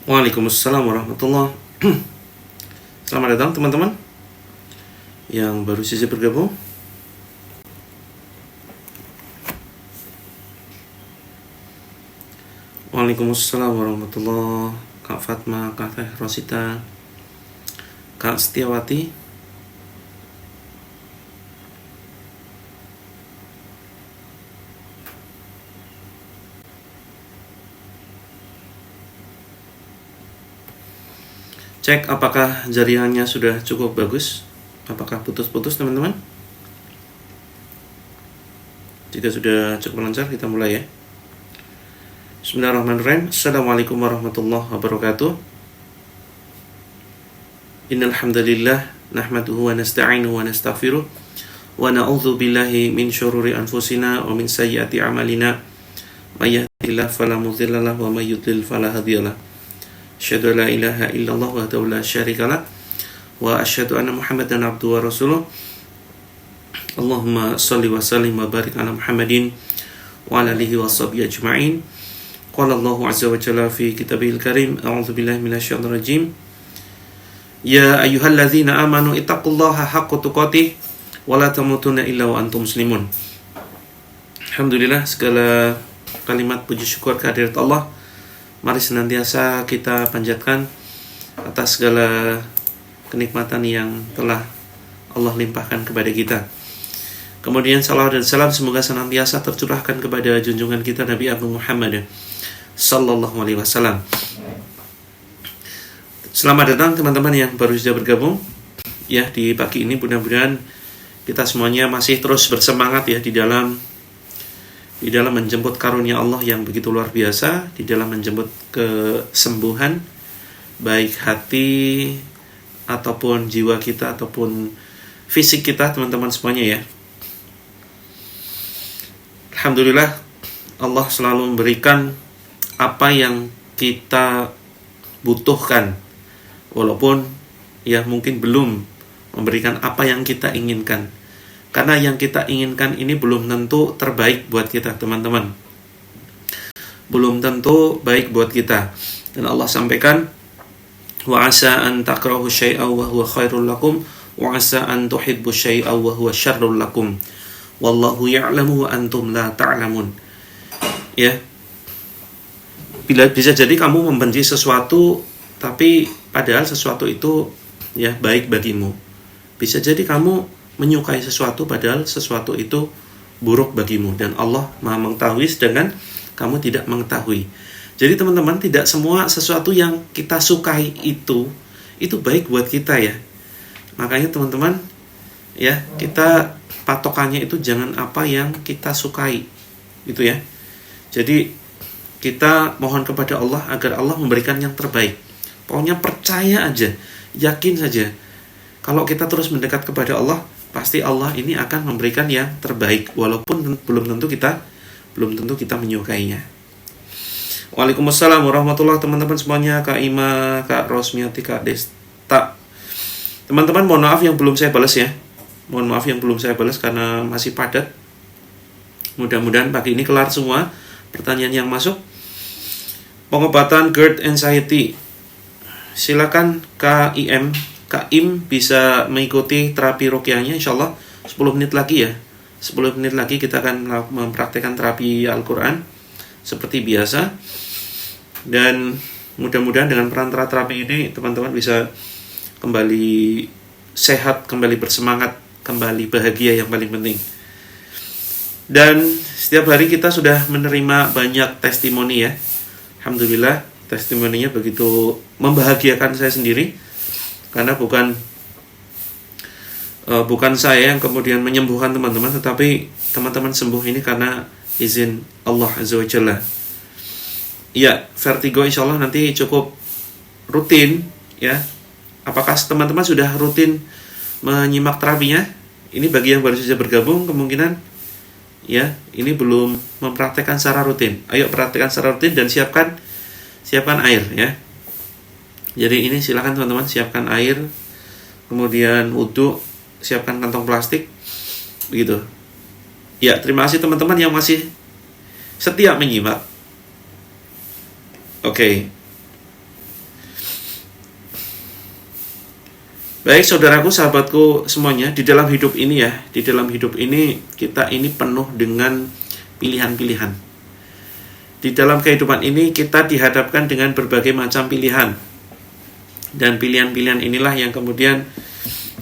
Waalaikumsalam warahmatullahi. Selamat datang teman-teman yang baru saja bergabung. Waalaikumsalam warahmatullahi. Kak Fatma, Kak Teh Rosita, Kak Setiawati. Cek apakah jaringannya sudah cukup bagus. Apakah putus-putus teman-teman? Jika sudah cukup lancar, kita mulai ya. Bismillahirrahmanirrahim. Assalamualaikum warahmatullahi wabarakatuh. Innal hamdalillah nahmaduhu wa nasta'inuhu wa nastaghfiruh wa na'udzu billahi min syururi anfusina wa min sayyiati a'malina. May yahdihillahu fala mudilla lahu wa may yudlil fala hadiyalah. Asyhadu an la ilaha illallah wahdahu la syarikalah wa asyhadu anna Muhammadan abduhu wa rasuluh. Allahumma shalli wa sallim wa barik ala Muhammadin wa ala alihi wa sahbihi ajma'in. Qala Allahu azza wa jalla fi kitabihil karim, a'udzu billahi minasyaitonir rajim. Ya ayyuhalladzina amanu ittaqullaha haqqa tuqatih wa la tamutunna illa wa antum muslimun. Alhamdulillah, segala kalimat puji syukur kehadirat Allah mari senantiasa kita panjatkan atas segala kenikmatan yang telah Allah limpahkan kepada kita. Kemudian salawat dan salam semoga senantiasa tercurahkan kepada junjungan kita Nabi Abu Muhammad sallallahu alaihi wasallam. Selamat datang teman-teman yang baru saja bergabung ya di pagi ini. Mudah-mudahan kita semuanya masih terus bersemangat ya di dalam menjemput karunia Allah yang begitu luar biasa, di dalam menjemput kesembuhan baik hati ataupun jiwa kita ataupun fisik kita teman-teman semuanya ya. Alhamdulillah, Allah selalu memberikan apa yang kita butuhkan, walaupun ya mungkin belum memberikan apa yang kita inginkan. Karena yang kita inginkan ini belum tentu terbaik buat kita teman-teman. Belum tentu baik buat kita. Dan Allah sampaikan, wa asa an takrahu syai'a wa huwa khairul lakum wa asa an tuhibbu syai'a wa huwa syarrul lakum. Wallahu ya'lamu wa antum la ta'lamun. Ya. Bisa jadi kamu membenci sesuatu tapi padahal sesuatu itu ya baik bagimu. Bisa jadi kamu menyukai sesuatu padahal sesuatu itu buruk bagimu, dan Allah Maha mengetahui sedangkan kamu tidak mengetahui. Jadi teman-teman, tidak semua sesuatu yang kita sukai itu baik buat kita ya. Makanya teman-teman ya, kita patokannya itu jangan apa yang kita sukai gitu ya. Jadi kita mohon kepada Allah agar Allah memberikan yang terbaik. Pokoknya percaya aja, yakin saja. Kalau kita terus mendekat kepada Allah, pasti Allah ini akan memberikan yang terbaik, walaupun belum tentu kita menyukainya. Waalaikumsalam warahmatullahi teman-teman semuanya, Kak Ima, Kak Rosmiati, Kak Desta. Teman-teman mohon maaf yang belum saya balas ya. Mohon maaf yang belum saya balas karena masih padat. Mudah-mudahan pagi ini kelar semua pertanyaan yang masuk. Pengobatan GERD anxiety. Silakan Kak Im bisa mengikuti terapi ruqyahnya insyaallah 10 menit lagi ya. 10 menit lagi kita akan mempraktekkan terapi Al-Quran seperti biasa. Dan mudah-mudahan dengan perantara terapi ini teman-teman bisa kembali sehat, kembali bersemangat, kembali bahagia yang paling penting. Dan setiap hari kita sudah menerima banyak testimoni ya. Alhamdulillah, testimoninya begitu membahagiakan saya sendiri. Karena bukan saya yang kemudian menyembuhkan teman-teman, tetapi teman-teman sembuh ini karena izin Allah Azza wa Jalla. Ya, vertigo insya Allah nanti cukup rutin ya. Apakah teman-teman sudah rutin menyimak terapinya? Ini bagi yang baru saja bergabung kemungkinan ya, ini belum mempraktekkan secara rutin. Ayo praktekkan secara rutin dan siapkan air ya. Jadi ini silakan teman-teman siapkan air, kemudian wudhu, siapkan kantong plastik, begitu. Ya, terima kasih teman-teman yang masih setia menyimak. Oke. Baik saudaraku, sahabatku semuanya, di dalam hidup ini kita ini penuh dengan pilihan-pilihan. Di dalam kehidupan ini kita dihadapkan dengan berbagai macam pilihan. Dan pilihan-pilihan inilah yang kemudian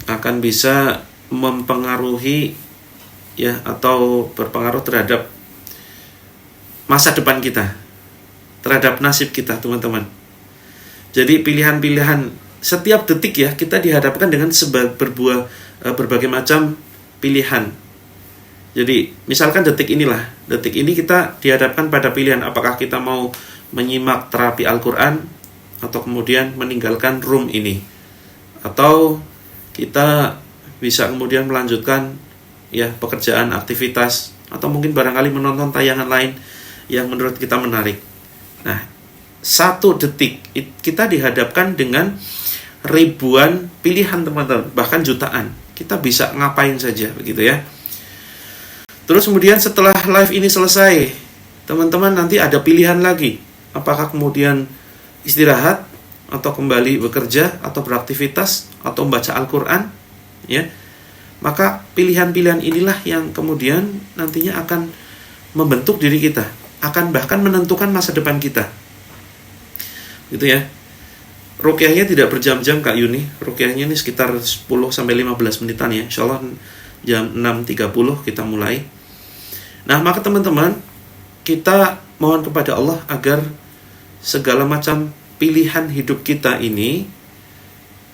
akan bisa mempengaruhi atau berpengaruh terhadap masa depan kita, terhadap nasib kita, teman-teman. Jadi pilihan-pilihan setiap detik kita dihadapkan dengan berbagai macam pilihan. Jadi misalkan detik ini kita dihadapkan pada pilihan apakah kita mau menyimak terapi Al-Quran atau kemudian meninggalkan room ini, atau kita bisa kemudian melanjutkan pekerjaan, aktivitas, atau mungkin barangkali menonton tayangan lain yang menurut kita menarik. Nah, satu detik kita dihadapkan dengan ribuan pilihan, teman-teman, bahkan jutaan. Kita bisa ngapain saja, begitu ya. Terus kemudian setelah live ini selesai, teman-teman nanti ada pilihan lagi. Apakah kemudian istirahat, atau kembali bekerja, atau beraktivitas, atau membaca Al-Quran, Maka pilihan-pilihan inilah yang kemudian nantinya akan membentuk diri kita, akan bahkan menentukan masa depan kita. Gitu ya. Ruqyahnya tidak berjam-jam Kak Yuni. Ruqyahnya ini sekitar 10-15 menitan ya. Insyaallah jam 6.30 kita mulai. Nah, maka teman-teman, kita mohon kepada Allah agar segala macam pilihan hidup kita ini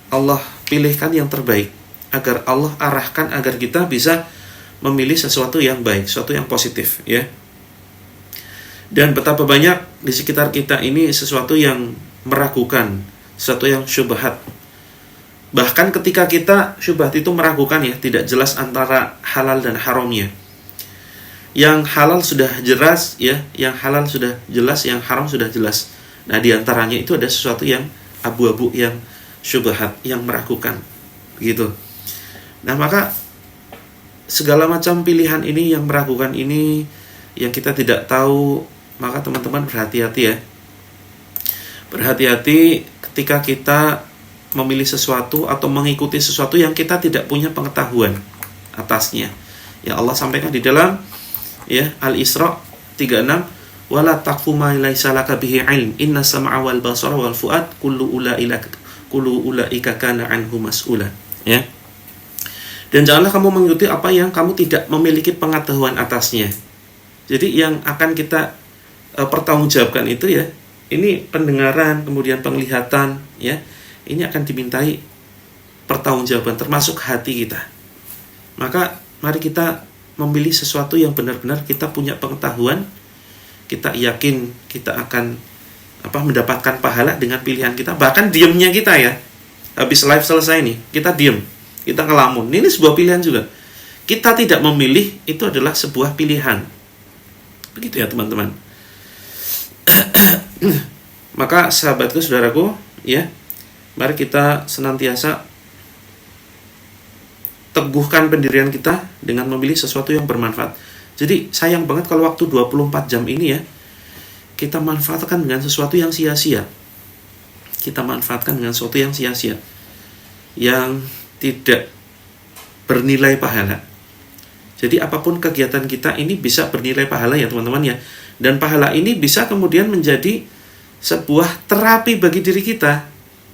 Allah pilihkan yang terbaik, agar Allah arahkan agar kita bisa memilih sesuatu yang baik, sesuatu yang positif ya. Dan betapa banyak di sekitar kita ini sesuatu yang meragukan, sesuatu yang syubhat. Bahkan ketika kita syubhat itu meragukan tidak jelas antara halal dan haramnya. Yang halal sudah jelas yang halal sudah jelas, yang haram sudah jelas. Nah, di antaranya itu ada sesuatu yang abu-abu, yang syubhat, yang meragukan. Begitu. Nah, maka segala macam pilihan ini yang meragukan ini, yang kita tidak tahu, maka teman-teman berhati-hati ya. Berhati-hati ketika kita memilih sesuatu atau mengikuti sesuatu yang kita tidak punya pengetahuan atasnya. Ya, Allah sampaikan di dalam Al-Isra 36, wala taqfu ma laysa laka bihi ilm inna sam'a wal basara wal fuad kullu ulaika kana anhu mas'ula. Ya. Dan janganlah kamu mengikuti apa yang kamu tidak memiliki pengetahuan atasnya. Jadi yang akan kita pertanggungjawabkan itu ini pendengaran, kemudian penglihatan ini akan dimintai pertanggungjawaban, termasuk hati kita. Maka mari kita memilih sesuatu yang benar-benar kita punya pengetahuan, kita yakin kita akan mendapatkan pahala dengan pilihan kita. Bahkan diamnya kita habis live selesai nih, kita diam, kita ngelamun. Ini sebuah pilihan juga. Kita tidak memilih, itu adalah sebuah pilihan. Begitu ya teman-teman. Maka sahabatku, saudaraku, mari kita senantiasa teguhkan pendirian kita dengan memilih sesuatu yang bermanfaat. Jadi sayang banget kalau waktu 24 jam ini kita manfaatkan dengan sesuatu yang sia-sia. Kita manfaatkan dengan sesuatu yang sia-sia, yang tidak bernilai pahala. Jadi apapun kegiatan kita ini bisa bernilai pahala ya teman-teman ya. Dan pahala ini bisa kemudian menjadi sebuah terapi bagi diri kita.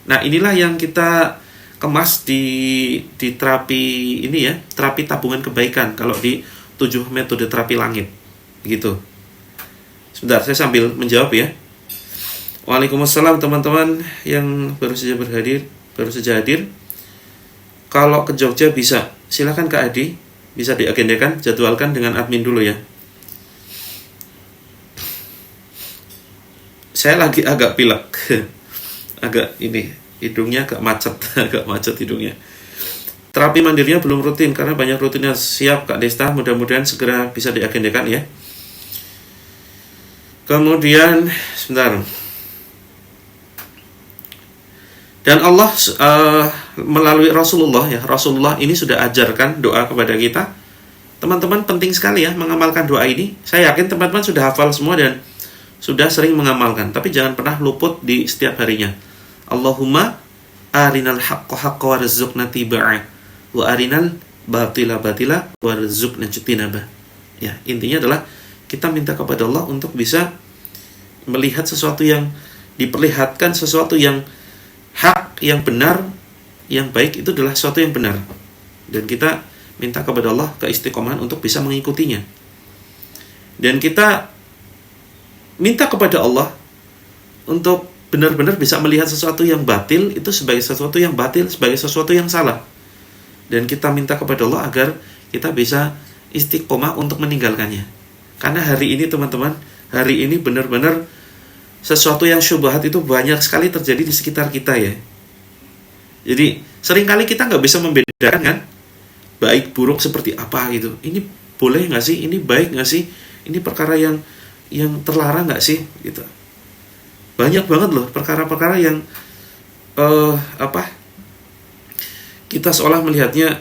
Nah, inilah yang kita kemas di terapi ini terapi tabungan kebaikan, kalau di 7 metode terapi langit. Begitu. Sebentar, saya sambil menjawab ya. Waalaikumsalam teman-teman yang baru saja hadir. Kalau ke Jogja bisa, silakan Kak Adi, bisa diagendakan, jadwalkan dengan admin dulu ya. Saya lagi agak pilek. Agak hidungnya agak macet hidungnya. Terapi mandirinya belum rutin karena banyak rutinnya. Siap Kak Desta, mudah-mudahan segera bisa diagendakan ya. Kemudian sebentar. Dan Allah melalui Rasulullah Rasulullah ini sudah ajarkan doa kepada kita. Teman-teman penting sekali mengamalkan doa ini. Saya yakin teman-teman sudah hafal semua dan sudah sering mengamalkan, tapi jangan pernah luput di setiap harinya. Allahumma arinal haqqa haqqa warzuqna tiba'ah wa arinal batila batila warzuqna ijtinabah. Ya, intinya adalah kita minta kepada Allah untuk bisa melihat sesuatu yang diperlihatkan, sesuatu yang hak, yang benar, yang baik, itu adalah sesuatu yang benar. Dan kita minta kepada Allah keistiqomahan untuk bisa mengikutinya. Dan kita minta kepada Allah untuk benar-benar bisa melihat sesuatu yang batil itu sebagai sesuatu yang batil, sebagai sesuatu yang salah. Dan kita minta kepada Allah agar kita bisa istiqomah untuk meninggalkannya. Karena hari ini teman-teman, hari ini benar-benar sesuatu yang syubhat itu banyak sekali terjadi di sekitar kita ya. Jadi seringkali kita nggak bisa membedakan kan baik buruk seperti apa gitu. Ini boleh nggak sih? Ini baik nggak sih? Ini perkara yang terlarang nggak sih? Gitu. Banyak banget loh perkara-perkara yang kita seolah melihatnya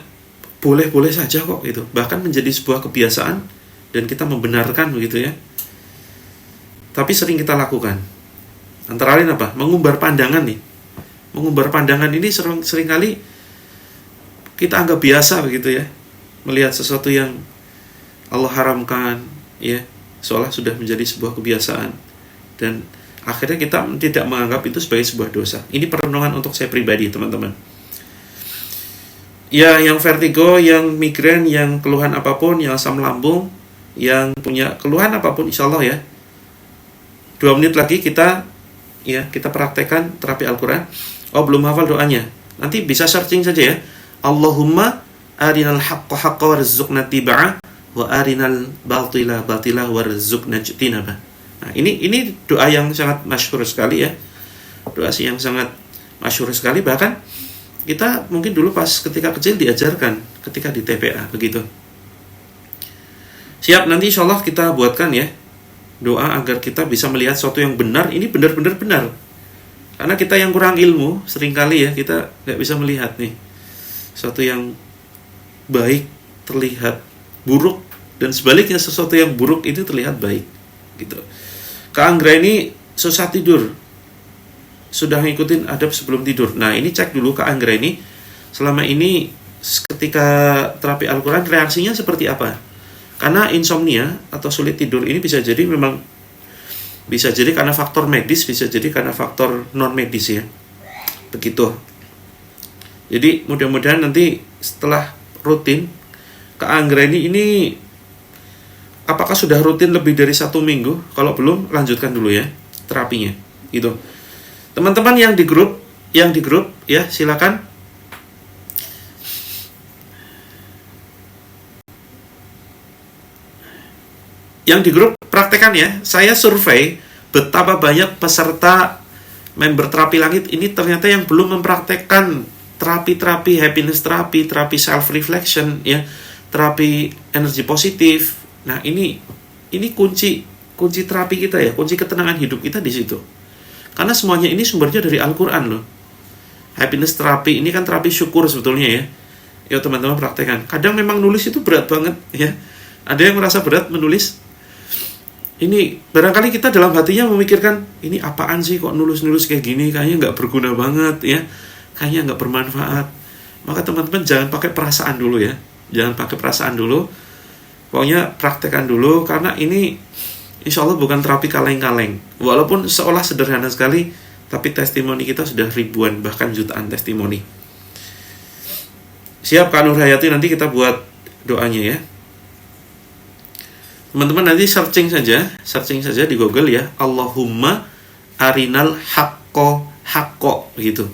boleh-boleh saja kok gitu. Bahkan menjadi sebuah kebiasaan dan kita membenarkan begitu ya. Tapi sering kita lakukan. Antara lain apa? Mengumbar pandangan nih. Mengumbar pandangan ini seringkali kita anggap biasa begitu ya. Melihat sesuatu yang Allah haramkan ya, seolah sudah menjadi sebuah kebiasaan. Dan akhirnya kita tidak menganggap itu sebagai sebuah dosa. Ini perenungan untuk saya pribadi, teman-teman. Ya, yang vertigo, yang migrain, yang keluhan apapun, yang asam lambung, yang punya keluhan apapun, insya Allah ya, 2 menit lagi kita praktekkan terapi Al-Quran. Oh, belum hafal doanya? Nanti bisa searching saja ya. Allahumma arinal haqqa haqqa warzuqna tiba'ah wa arinal batila batila warzuqna ijtinabah. Nah, ini doa yang sangat masyhur sekali ya. Doa yang sangat masyhur sekali, bahkan kita mungkin dulu pas ketika kecil diajarkan ketika di TPA begitu. Siap, nanti insya Allah kita buatkan ya doa agar kita bisa melihat sesuatu yang benar, ini benar-benar benar. Karena kita yang kurang ilmu, seringkali ya kita nggak bisa melihat nih sesuatu yang baik terlihat buruk, dan sebaliknya sesuatu yang buruk itu terlihat baik gitu. Kak Anggra ini susah tidur, sudah ngikutin adab sebelum tidur. Nah, ini cek dulu Kak Anggra ini selama ini ketika terapi Al-Quran reaksinya seperti apa. Karena insomnia atau sulit tidur ini bisa jadi karena faktor medis, bisa jadi karena faktor non medis ya. Begitu. Jadi mudah-mudahan nanti setelah rutin Kak Anggra ini apakah sudah rutin lebih dari 1 minggu? Kalau belum, lanjutkan dulu ya terapinya gitu. Teman-teman yang di grup ya, silakan. Yang di grup praktekan ya. Saya survei betapa banyak peserta member terapi langit ini ternyata yang belum mempraktekkan terapi happiness terapi self reflection ya, terapi energi positif. Nah, ini kunci terapi kita ya, kunci ketenangan hidup kita di situ. Karena semuanya ini sumbernya dari Al-Quran loh. Happiness terapi ini kan terapi syukur sebetulnya ya. Ya teman-teman praktekkan. Kadang memang nulis itu berat banget ya. Ada yang merasa berat menulis. Ini barangkali kita dalam hatinya memikirkan, ini apaan sih kok nulis kayak gini, kayaknya nggak berguna banget ya, kayaknya nggak bermanfaat. Maka teman-teman jangan pakai perasaan dulu ya. Jangan pakai perasaan dulu. Pokoknya praktekkan dulu, karena ini insya Allah bukan terapi kaleng-kaleng. Walaupun seolah sederhana sekali, tapi testimoni kita sudah ribuan, bahkan jutaan testimoni. Siap Kak Nur Hayati, nanti kita buat doanya ya. Teman-teman nanti searching saja di Google ya. Allahumma arinal haqqo begitu.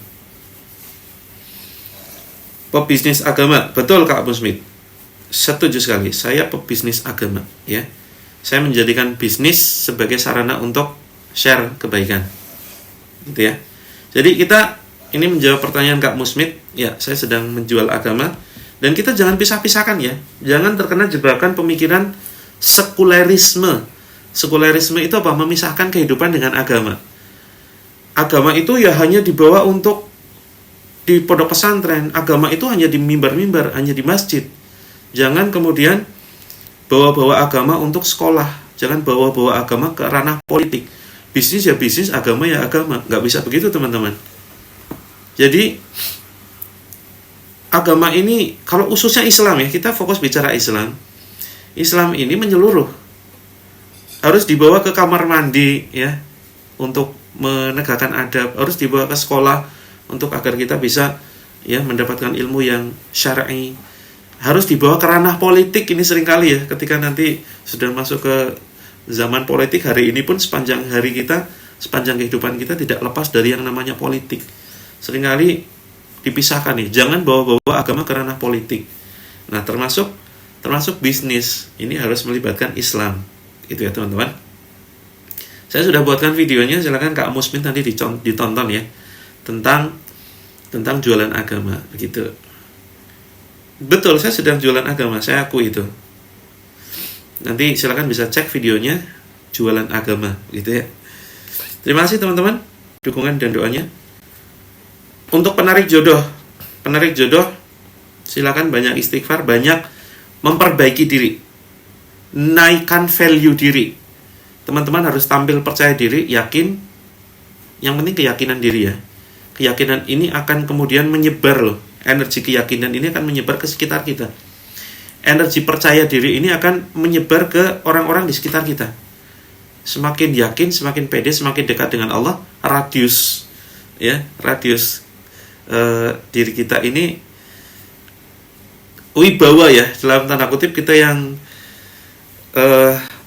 Pebisnis agama, betul Kak Musmit. Setuju sekali, saya pebisnis agama ya. Saya menjadikan bisnis sebagai sarana untuk share kebaikan gitu ya. Jadi kita ini menjawab pertanyaan Kak Musmit ya, saya sedang menjual agama. Dan kita jangan pisah-pisahkan ya. Jangan terkena jebakan pemikiran sekulerisme. Sekulerisme itu apa? Memisahkan kehidupan dengan agama. Agama itu ya hanya dibawa untuk di pondok pesantren. Agama itu hanya di mimbar-mimbar, hanya di masjid. Jangan kemudian bawa-bawa agama untuk sekolah. Jangan bawa-bawa agama ke ranah politik. Bisnis ya bisnis, agama ya agama. Nggak bisa begitu teman-teman. Jadi agama ini, kalau khususnya Islam ya, kita fokus bicara Islam. Islam ini menyeluruh. Harus dibawa ke kamar mandi ya, untuk menegakkan adab, harus dibawa ke sekolah untuk agar kita bisa ya mendapatkan ilmu yang syar'i. Harus dibawa ke ranah politik, ini seringkali ya, ketika nanti sudah masuk ke zaman politik, hari ini pun sepanjang hari kita, sepanjang kehidupan kita tidak lepas dari yang namanya politik. Seringkali dipisahkan nih, jangan bawa-bawa agama ke ranah politik. Nah, termasuk bisnis, ini harus melibatkan Islam. Itu ya teman-teman. Saya sudah buatkan videonya, silakan Kak Musmin nanti ditonton ya, tentang jualan agama begitu. Betul, saya sedang jualan agama, saya akui itu. Nanti silakan bisa cek videonya jualan agama gitu ya. Terima kasih teman-teman dukungan dan doanya. Untuk penarik jodoh silakan banyak istighfar, banyak memperbaiki diri, naikkan value diri. Teman-teman harus tampil percaya diri, yakin. Yang penting keyakinan diri ya. Keyakinan ini akan kemudian menyebar loh. Energi keyakinan ini akan menyebar ke sekitar kita. Energi percaya diri ini akan menyebar ke orang-orang di sekitar kita. Semakin yakin, semakin pede, semakin dekat dengan Allah, radius diri kita ini wibawa ya, dalam tanda kutip kita yang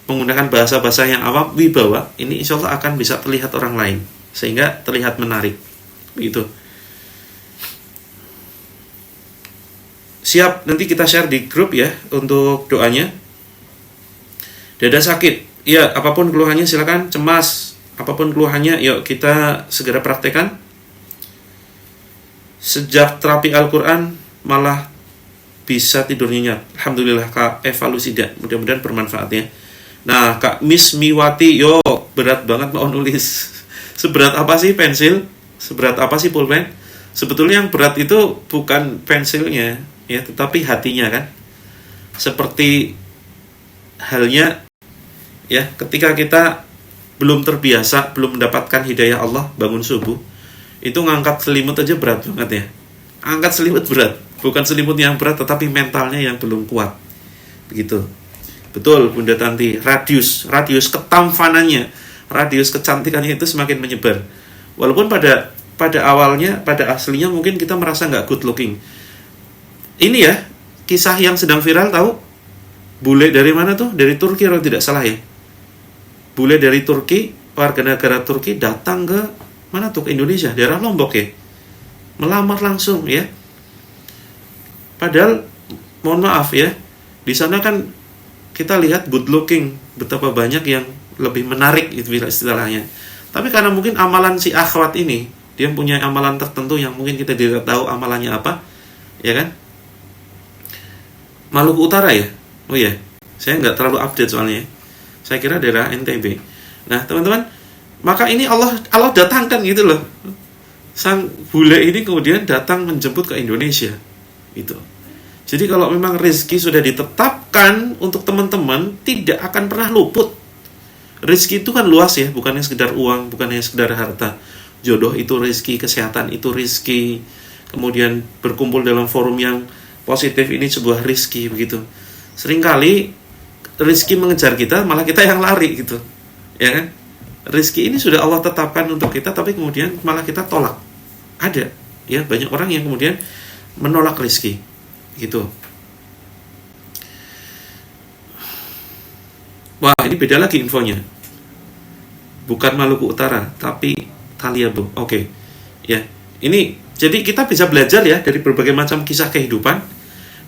menggunakan bahasa-bahasa yang awam, wibawa ini insya Allah akan bisa terlihat orang lain, sehingga terlihat menarik begitu. Siap, nanti kita share di grup ya untuk doanya. Dada sakit, ya apapun keluhannya silakan. Cemas, apapun keluhannya, yuk kita segera praktekkan. Sejak terapi Al-Quran malah bisa tidur nyenyak. Alhamdulillah Kak Evalusi dah, mudah-mudahan bermanfaat ya. Nah Kak Miss Miwati, yo berat banget mau nulis. Seberat apa sih pensil? Seberat apa sih pulpen? Sebetulnya yang berat itu bukan pensilnya ya, tetapi hatinya kan. Seperti halnya ya, ketika kita belum terbiasa, belum mendapatkan hidayah Allah bangun subuh, itu ngangkat selimut aja berat banget ya. Angkat selimut berat, bukan selimut yang berat, tetapi mentalnya yang belum kuat begitu. Betul Bunda Tanti, radius ketampanannya, radius kecantikannya itu semakin menyebar. Walaupun pada awalnya, pada aslinya mungkin kita merasa nggak good looking. Ini ya kisah yang sedang viral, tahu? Bule dari mana tuh? Dari Turki kalau tidak salah ya. Bule dari Turki, warga negara Turki datang ke mana tuh, ke Indonesia, daerah Lombok ya. Melamar langsung ya. Padahal mohon maaf ya, di sana kan kita lihat good looking, betapa banyak yang lebih menarik itu istilahnya. Tapi karena mungkin amalan si akhwat ini, dia punya amalan tertentu yang mungkin kita tidak tahu amalannya apa, ya kan? Maluku Utara ya? Oh ya, saya nggak terlalu update soalnya. Saya kira daerah NTB. Nah teman-teman, maka ini Allah datangkan gitu loh. Sang bule ini kemudian datang menjemput ke Indonesia. Gitu. Jadi kalau memang rezeki sudah ditetapkan untuk teman-teman, tidak akan pernah luput. Rezeki itu kan luas ya, bukannya sekedar uang, bukannya sekedar harta. Jodoh itu rezeki, kesehatan itu rezeki. Kemudian berkumpul dalam forum yang positif ini sebuah rezeki begitu. Seringkali rezeki mengejar kita, malah kita yang lari gitu. Ya kan? Rezeki ini sudah Allah tetapkan untuk kita, tapi kemudian malah kita tolak. Ada ya, banyak orang yang kemudian menolak rezeki gitu. Wah, ini beda lagi infonya. Bukan Maluku Utara, tapi Taliabu. Oke. Ya. Ini jadi kita bisa belajar ya dari berbagai macam kisah kehidupan,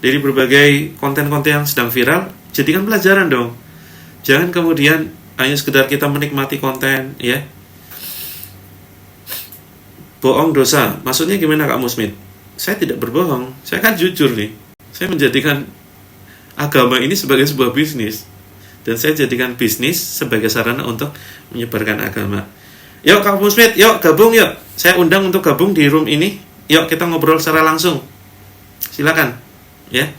dari berbagai konten-konten yang sedang viral, jadikan pelajaran dong. Jangan kemudian hanya sekedar kita menikmati konten ya. Bohong dosa. Maksudnya gimana Kak Musmit? Saya tidak berbohong. Saya kan jujur nih. Saya menjadikan agama ini sebagai sebuah bisnis. Dan saya jadikan bisnis sebagai sarana untuk menyebarkan agama. Yuk Kak Musmit, yuk gabung yuk. Saya undang untuk gabung di room ini. Yuk kita ngobrol secara langsung. Silakan. Ya.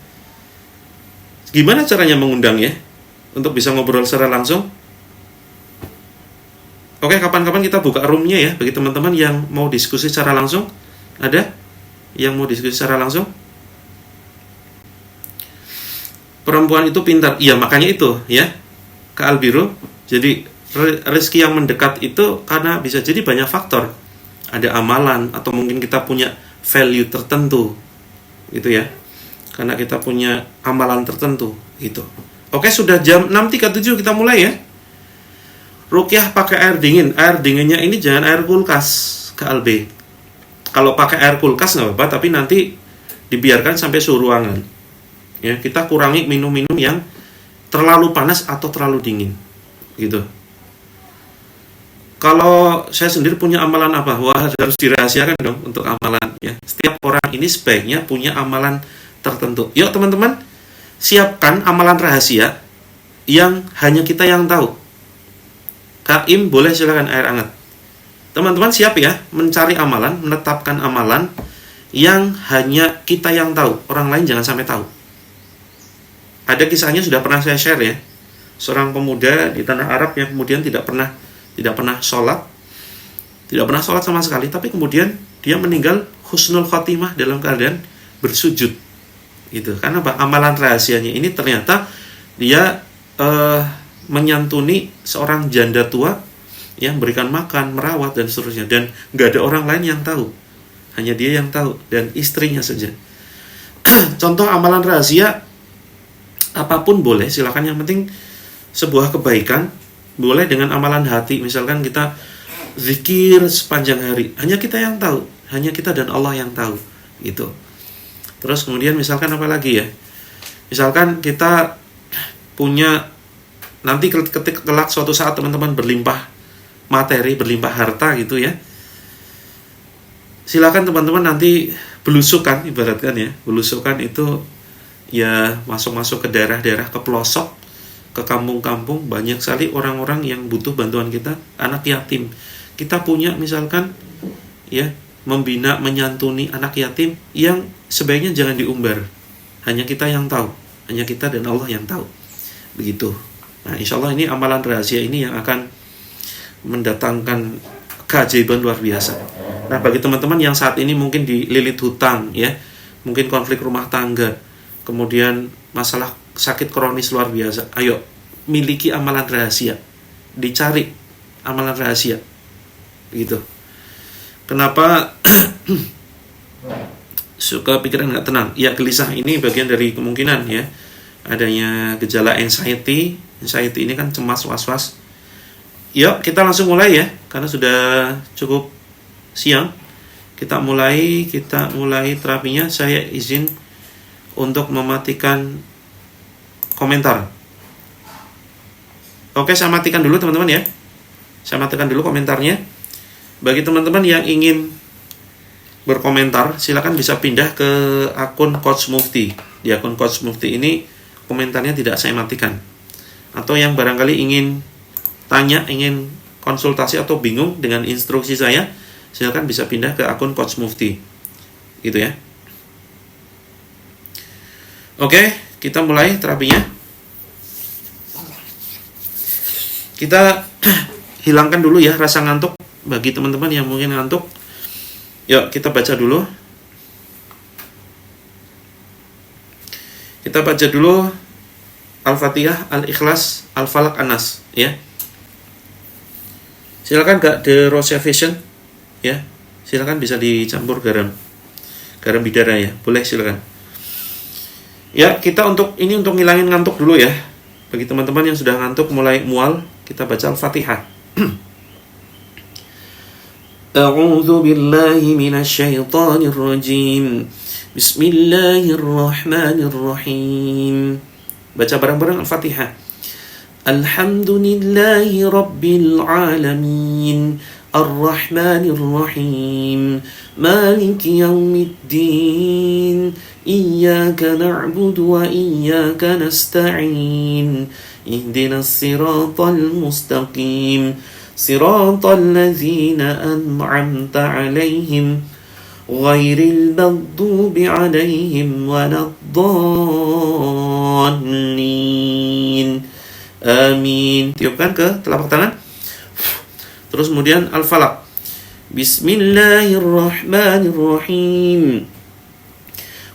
Gimana caranya mengundang ya? Untuk bisa ngobrol secara langsung? Oke, kapan-kapan kita buka roomnya ya, bagi teman-teman yang mau diskusi secara langsung. Ada yang mau diskusi secara langsung? Perempuan itu pintar. Iya, makanya itu ya, Kak Albiru. Jadi rezeki yang mendekat itu karena bisa jadi banyak faktor. Ada amalan atau mungkin kita punya value tertentu. Gitu ya. Karena kita punya amalan tertentu gitu. Oke, sudah jam 6.37 kita mulai ya. Ruqyah pakai air dingin. Air dinginnya ini jangan air kulkas, Kak Albi. Kalau pakai air kulkas nggak apa-apa, tapi nanti dibiarkan sampai suhu ruangan. Ya, kita kurangi minum-minum yang terlalu panas atau terlalu dingin, gitu. Kalau saya sendiri punya amalan apa? Wah, harus dirahasiakan dong untuk amalan. Ya, setiap orang ini sebaiknya punya amalan tertentu. Yuk teman-teman, siapkan amalan rahasia yang hanya kita yang tahu. Kaim boleh silakan air hangat. Teman-teman siap ya, mencari amalan, menetapkan amalan yang hanya kita yang tahu. Orang lain jangan sampai tahu. Ada kisahnya sudah pernah saya share ya. Seorang pemuda di tanah Arab yang kemudian tidak pernah sholat sama sekali, tapi kemudian dia meninggal husnul khotimah dalam keadaan bersujud. Gitu. Karena apa? Amalan rahasianya ini ternyata dia menyantuni seorang janda tua yang berikan makan, merawat dan seterusnya, dan nggak ada orang lain yang tahu, hanya dia yang tahu dan istrinya saja. Contoh amalan rahasia apapun boleh, silakan, yang penting sebuah kebaikan. Boleh dengan amalan hati, misalkan kita zikir sepanjang hari, hanya kita yang tahu, hanya kita dan Allah yang tahu, gitu. Terus kemudian misalkan apa lagi ya? Misalkan kita punya, nanti ketika kelak suatu saat teman-teman berlimpah materi, berlimpah harta gitu ya. Silakan teman-teman nanti belusukan, ibaratkan ya. Belusukan itu ya masuk-masuk ke daerah-daerah, ke pelosok, ke kampung-kampung, banyak sekali orang-orang yang butuh bantuan kita, anak yatim. Kita punya misalkan ya, membina, menyantuni anak yatim yang sebaiknya jangan diumbar. Hanya kita yang tahu, hanya kita dan Allah yang tahu. Begitu. Nah, insya Allah ini amalan rahasia ini yang akan mendatangkan keajaiban luar biasa. Nah, bagi teman-teman yang saat ini mungkin dililit hutang ya, mungkin konflik rumah tangga, kemudian masalah sakit kronis luar biasa, ayo miliki amalan rahasia, dicari amalan rahasia, gitu. Kenapa suka pikiran nggak tenang? Ya, gelisah ini bagian dari kemungkinan ya adanya gejala anxiety. Anxiety ini kan cemas, was-was. Yuk kita langsung mulai ya, karena sudah cukup siang. Kita mulai terapinya. Saya izin untuk mematikan komentar. Oke, saya matikan dulu teman-teman ya. Saya matikan dulu komentarnya. Bagi teman-teman yang ingin berkomentar, silakan bisa pindah ke akun Coach Mufti. Di akun Coach Mufti ini komentarnya tidak saya matikan. Atau yang barangkali ingin tanya, ingin konsultasi atau bingung dengan instruksi saya, silakan bisa pindah ke akun Coach Mufti. Gitu ya. Oke, kita mulai terapinya. Kita hilangkan dulu ya rasa ngantuk. Bagi teman-teman yang mungkin ngantuk, yuk kita baca dulu. Kita baca dulu Al-Fatihah, Al-Ikhlas, Al-Falaq, An-Nas ya. Silakan Kak The Rosya Vision ya. Silakan bisa dicampur garam bidara ya. Boleh, silakan. Ya, kita untuk ngilangin ngantuk dulu ya. Bagi teman-teman yang sudah ngantuk, mulai mual, kita baca Al-Fatihah. A'udzu billahi minasy syaithanir rajim. Bismillahirrahmanirrahim. Baca bareng-bareng Al-Fatihah. Alhamdulillahi rabbil alamin. Ar-Rahmanir Rahim. Maliki yaumiddin. Iyyaka na'budu wa iyyaka nasta'in. Ihdinas siratal mustaqim. Siratal ladzina an'amta 'alaihim ghairil maghdubi 'alaihim waladdallin. Amin. Tiupkan ke telapak tangan. Terus kemudian Al-Falaq. Bismillahirrahmanirrahim.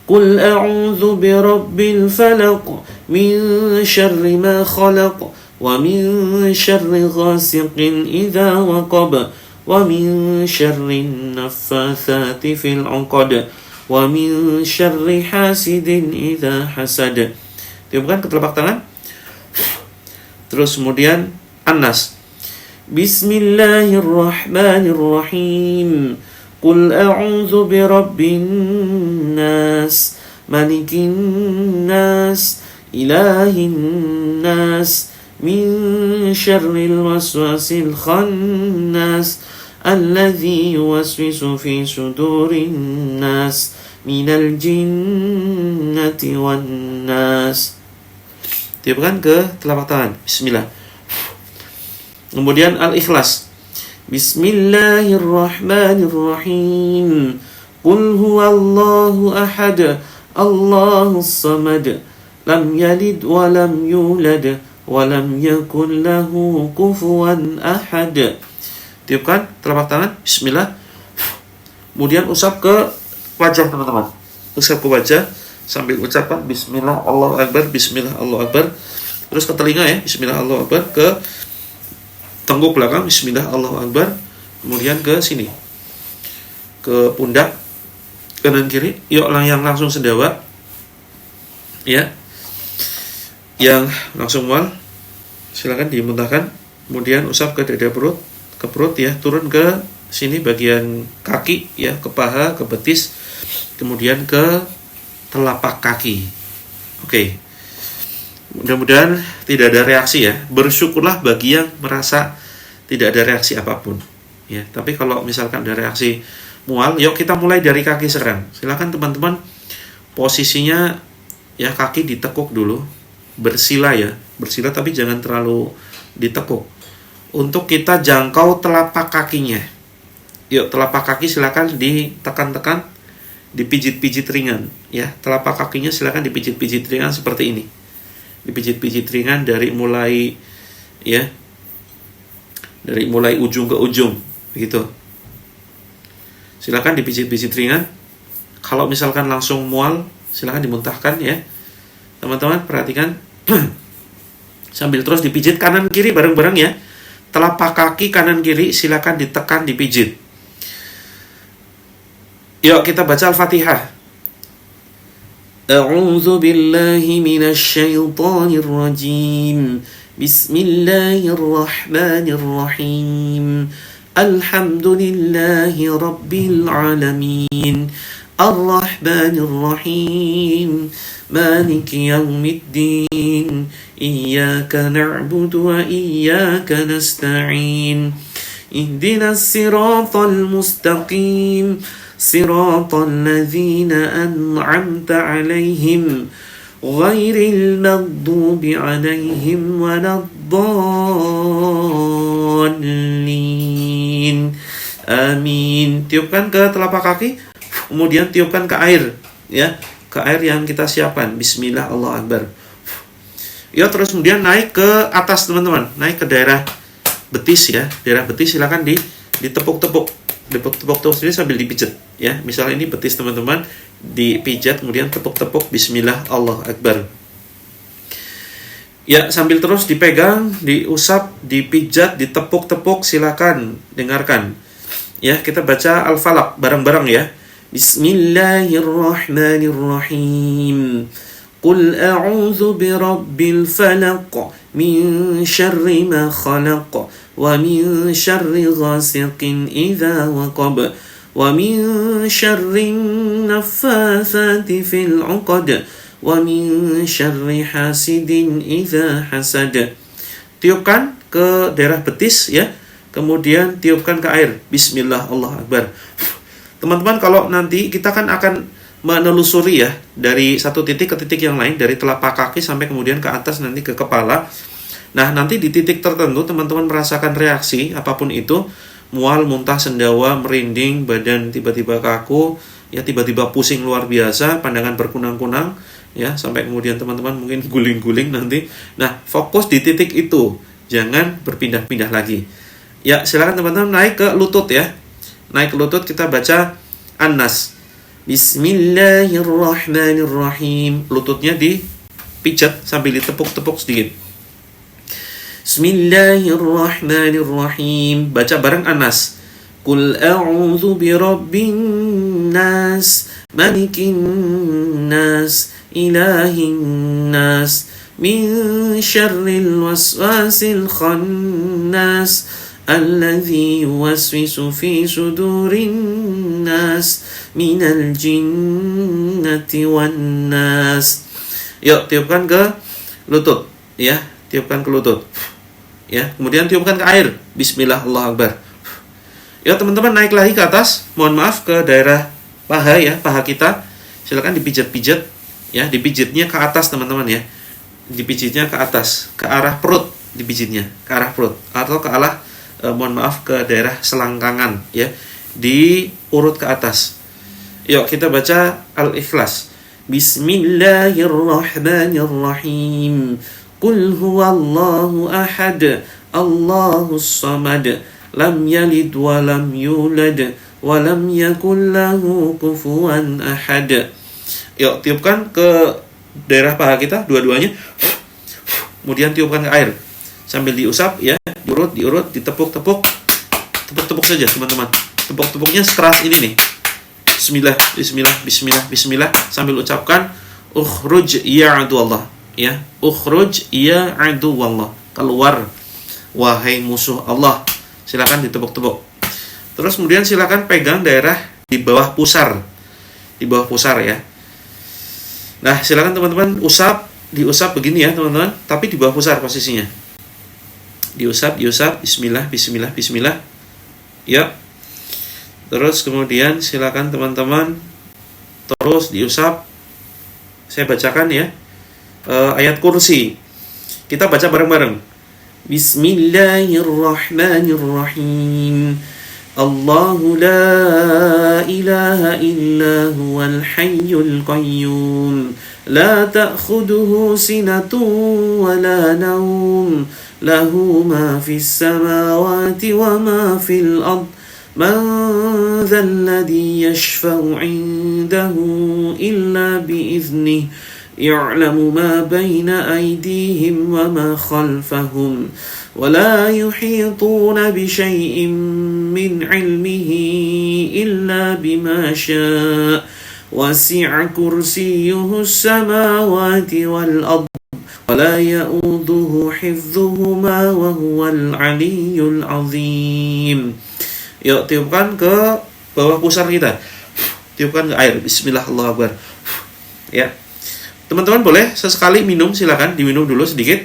Qul a'udzu birabbil falaq min syarri ma khalaq wa min syarri ghasiqin idza waqab wa min syarri naffatsati fil 'uqad wa min syarri hasidin idza hasad. Tiupkan ke telapak tangan. Terus kemudian An-Nas. Bismillahirrahmanirrahim. Qul a'udzu birabbin nas, malikin nas, ilahin nas, min syarril waswasil khannas, alladzi yuwaswisu fi sudurin nas, minal jinnati wan nas. Tiupkan ke telapak tangan. Bismillah. Kemudian Al-Ikhlas. Bismillahirrahmanirrahim. Qul huwallahu ahad, Allahus samad, lam yalid wa lam yulad wa lam yakul lahu kufuwan ahad. Tiupkan telapak tangan. Bismillah. Kemudian usap ke wajah teman-teman. Usap ke wajah sambil ucapan Bismillah Allahu Akbar, Bismillah Allahu Akbar. Terus ke telinga ya, Bismillah Allahu Akbar. Ke tengguk belakang, Bismillah Allahu Akbar. Kemudian ke sini, ke pundak kanan kiri. Yuk yang langsung sendawa, ya. Yang langsung mual, silakan dimuntahkan. Kemudian usap ke dada perut, ke perut ya, turun ke sini bagian kaki ya, ke paha, ke betis, kemudian ke telapak kaki. Oke. Mudah-mudahan tidak ada reaksi ya. Bersyukurlah bagi yang merasa tidak ada reaksi apapun. Ya, tapi kalau misalkan ada reaksi mual, yuk kita mulai dari kaki sekarang. Silakan teman-teman posisinya ya, kaki ditekuk dulu. Bersila ya. Bersila tapi jangan terlalu ditekuk. Untuk kita jangkau telapak kakinya. Yuk, telapak kaki silakan ditekan-tekan, dipijit-pijit ringan ya. Telapak kakinya silakan dipijit-pijit ringan seperti ini. Dipijit-pijit ringan dari mulai ya, dari mulai ujung ke ujung begitu. Silakan dipijit-pijit ringan. Kalau misalkan langsung mual, silakan dimuntahkan ya. Teman-teman perhatikan. Sambil terus dipijit kanan kiri bareng-bareng ya. Telapak kaki kanan kiri silakan ditekan, dipijit. Yuk kita baca Al-Fatihah. A'udzu billahi minasy syaithanir rajim. Bismillahirrahmanirrahim. Alhamdulillahi rabbil alamin. Ar-Rahmanir Rahim. Maliki yaumiddin. Iyyaka na'budu wa iyyaka nasta'in. Ihdinas siratal mustaqim. صراط الذين أنعمت عليهم غير المغضوب عليهم ولا الضالين آمين. Tiupkan ke telapak kaki, kemudian tiupkan ke air ya, ke air yang kita siapkan. Bismillah Allahu Akbar. Ya, terus kemudian naik ke atas teman-teman, naik ke daerah betis ya. Daerah betis silakan ditepuk-tepuk. Tepuk-tepuk sendiri sambil dipijat ya. Misalnya ini betis teman-teman, dipijat kemudian tepuk-tepuk Bismillah Allahu Akbar. Ya, sambil terus dipegang, diusap, dipijat, ditepuk-tepuk, silakan dengarkan. Ya, kita baca Al-Falaq bareng-bareng ya. Bismillahirrahmanirrahim. Qul a'udzu birabbil falaq min syarri ma khalaq wa min syarri ghasiqin idza waqab wa min syarri naffatsati fil 'uqad wa min syarri hasidin idza hasad. Tiupkan ke daerah betis ya, kemudian tiupkan ke air. Bismillah Allahu Akbar. Teman-teman, kalau nanti kita kan akan menelusuri ya, dari satu titik ke titik yang lain, dari telapak kaki sampai kemudian ke atas nanti ke kepala. Nah, nanti di titik tertentu teman-teman merasakan reaksi apapun itu, mual, muntah, sendawa, merinding, badan tiba-tiba kaku, ya tiba-tiba pusing luar biasa, pandangan berkunang-kunang, ya sampai kemudian teman-teman mungkin guling-guling nanti. Nah, fokus di titik itu, jangan berpindah-pindah lagi. Ya, silakan teman-teman naik ke lutut ya. naik ke lutut kita baca An-Nas. Bismillahirrahmanirrahim. Lututnya dipijat sambil ditepuk-tepuk sedikit. Bismillahirrahmanirrahim. Baca bareng An-Nas. Qul a'udzu birabbin nas, malikin nas, ilahin nas, min syarril waswasil khannas, alladzi yuwaswisu fi sudurin nas, minal jinnati wan nas. Yuk, tiupkan ke lutut, ya, tiupkan ke lutut. Ya, kemudian tiupkan ke air. Bismillah, Allahu Akbar. Ya teman-teman, naik lagi ke atas. Mohon maaf, ke daerah paha ya, paha kita. Silakan dipijat-pijat ya, dipijitnya ke atas teman-teman ya. Dipijitnya ke atas, ke arah perut dipijitnya, ke arah perut atau ke arah mohon maaf ke daerah selangkangan ya. Diurut ke atas. Yuk kita baca Al-Ikhlas. Bismillahirrahmanirrahim. Qul huwallahu ahad, Allahus samad, lam yalid wa lam yulad wa lam yakul lahu kufuwan ahad. Yuk tiupkan ke daerah paha kita dua-duanya. Kemudian tiupkan ke air sambil diusap ya, diurut, ditepuk-tepuk. Tepuk-tepuk saja teman-teman. Tepuk-tepuknya sekeras ini nih. Bismillah, bismillah, bismillah, bismillah sambil ucapkan ukhruj ya aduwallah ya. Ukhruj ya aduwallah. Keluar wahai musuh Allah. Silakan ditepuk-tepuk. Terus kemudian silakan pegang daerah di bawah pusar. Di bawah pusar ya. Nah, silakan teman-teman diusap begini ya, teman-teman, tapi di bawah pusar posisinya. Diusap, bismillah, bismillah, bismillah. Ya. Terus kemudian silakan teman-teman terus diusap. Saya bacakan ya. Ayat kursi. Kita baca bareng-bareng. Bismillahirrahmanirrahim. Allahu la ilaha illa huwal hayyul qayyum. La ta'khuduhu sinatun wa la nawm. Lahu ma fis samawati wa ma fil ard. Man dhal ladhi yashfa'u 'indahu illa bi'iznihi. يعلم ما بين أيديهم وما خلفهم ولا يحيطون بشيء من علمه إلا بما شاء وسع كرسيه السماوات والأرض ولا يؤوده حفظهما وهو العلي العظيم. Yuk tiupkan ke bawah pusar kita. Tiupkan ke air. Bismillah, Allahu Akbar. Ya. Teman-teman boleh sesekali minum, silakan diminum dulu sedikit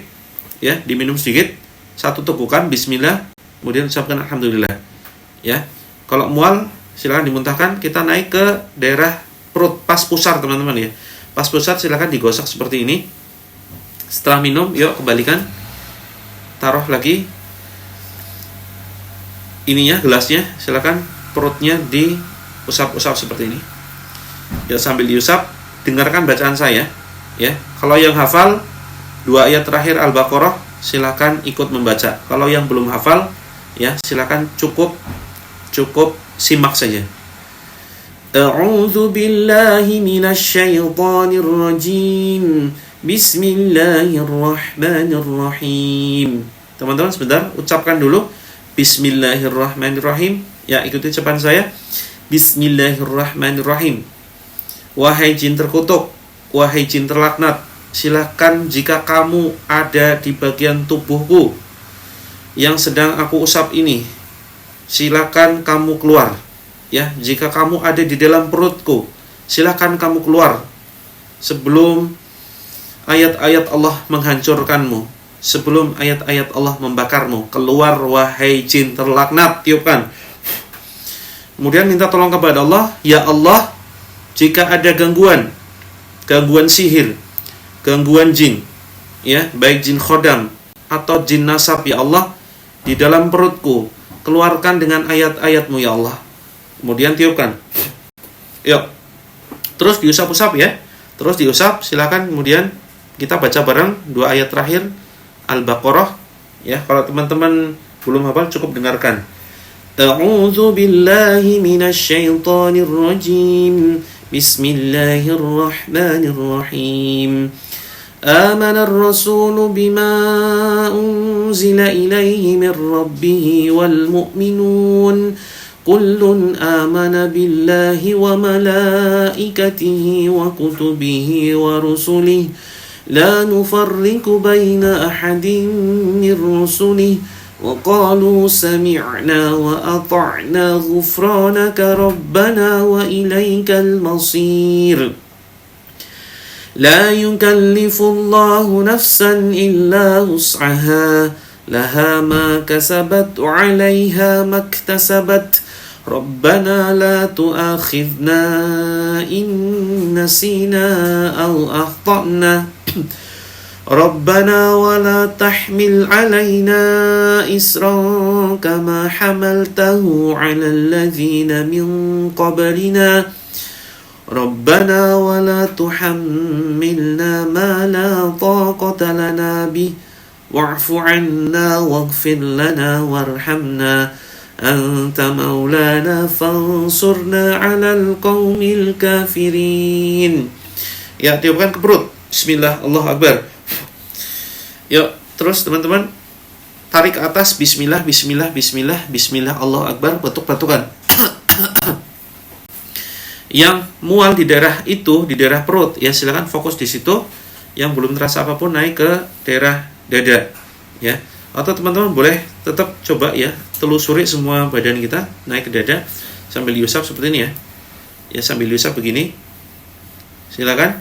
ya, diminum sedikit, satu tegukan bismillah, kemudian ucapkan alhamdulillah ya. Kalau mual silakan dimuntahkan. Kita naik ke daerah perut, pas pusar teman-teman ya. Pas pusar silakan digosok seperti ini. Setelah minum, yuk kembalikan, taruh lagi ininya, gelasnya, silakan perutnya diusap-usap seperti ini ya. Sambil diusap dengarkan bacaan saya ya. Kalau yang hafal 2 ayat terakhir Al-Baqarah silakan ikut membaca. Kalau yang belum hafal ya silakan cukup simak saja. A'udzu billahi minasy syaithanir rajim. Bismillahirrahmanirrahim. Teman-teman sebentar, ucapkan dulu Bismillahirrahmanirrahim. Ya, ikuti ucapan saya. Bismillahirrahmanirrahim. Wahai jin terkutuk, wahai jin terlaknat, silakan jika kamu ada di bagian tubuhku yang sedang aku usap ini, silakan kamu keluar. Ya, jika kamu ada di dalam perutku, silakan kamu keluar sebelum ayat-ayat Allah menghancurkanmu, sebelum ayat-ayat Allah membakarmu. Keluar wahai jin terlaknat, tiupkan. Kemudian minta tolong kepada Allah, ya Allah, jika ada gangguan sihir, gangguan jin, ya, baik jin khodam atau jin nasab, ya Allah, di dalam perutku, keluarkan dengan ayat-ayatmu, ya Allah. Kemudian tiupkan. Yuk. Terus diusap-usap ya. Terus diusap, silakan kemudian kita baca bareng 2 ayat terakhir Al-Baqarah ya. Kalau teman-teman belum hafal cukup dengarkan. A'udzu billahi minasy syaithanir rajim. Bismillahirrahmanirrahim. آمن الرسول بما أنزل إليه من ربه والمؤمنون كل آمن بالله وملائكته وكتبه ورسله لا نفرق بين أحد من رسله وقالوا سمعنا وأطعنا غفرانك ربنا وإليك المصير لا يكلف الله نفسا إلا وسعها لها ما كسبت وعليها ما اكتسبت ربنا لا تؤاخذنا إن نسينا أو أخطأنا ربنا ولا تحمل علينا إسرا كما حملته على الذين من قبلنا ربنا ولا تحملنا ما لا طاقة لنا به واعف عنا واغفر لنا وارحمنا أنت مولانا فانصرنا على القوم الكافرين. Ya, tiupkan ke perut. Bismillah, Allahu Akbar. Yuk, terus teman-teman tarik ke atas. Bismillah, Bismillah, Bismillah, Bismillah, Allahu Akbar. Batuk-batukan. Yang mual di daerah itu, di daerah perut, ya silakan fokus di situ. Yang belum terasa apapun naik ke daerah dada, ya. Atau teman-teman boleh tetap coba ya telusuri semua badan kita naik ke dada sambil diusap seperti ini ya. Ya sambil diusap begini. Silakan.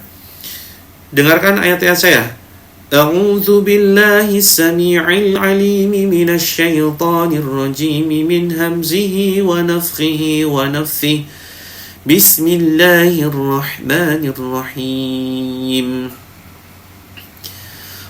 Dengarkan ayat-ayat saya. A'udzu billahi samii'il 'aliim minasy syaithaanir rajiim min hamzihi wa nafthihi wa nafthihi. Bismillahirrahmanirrahim.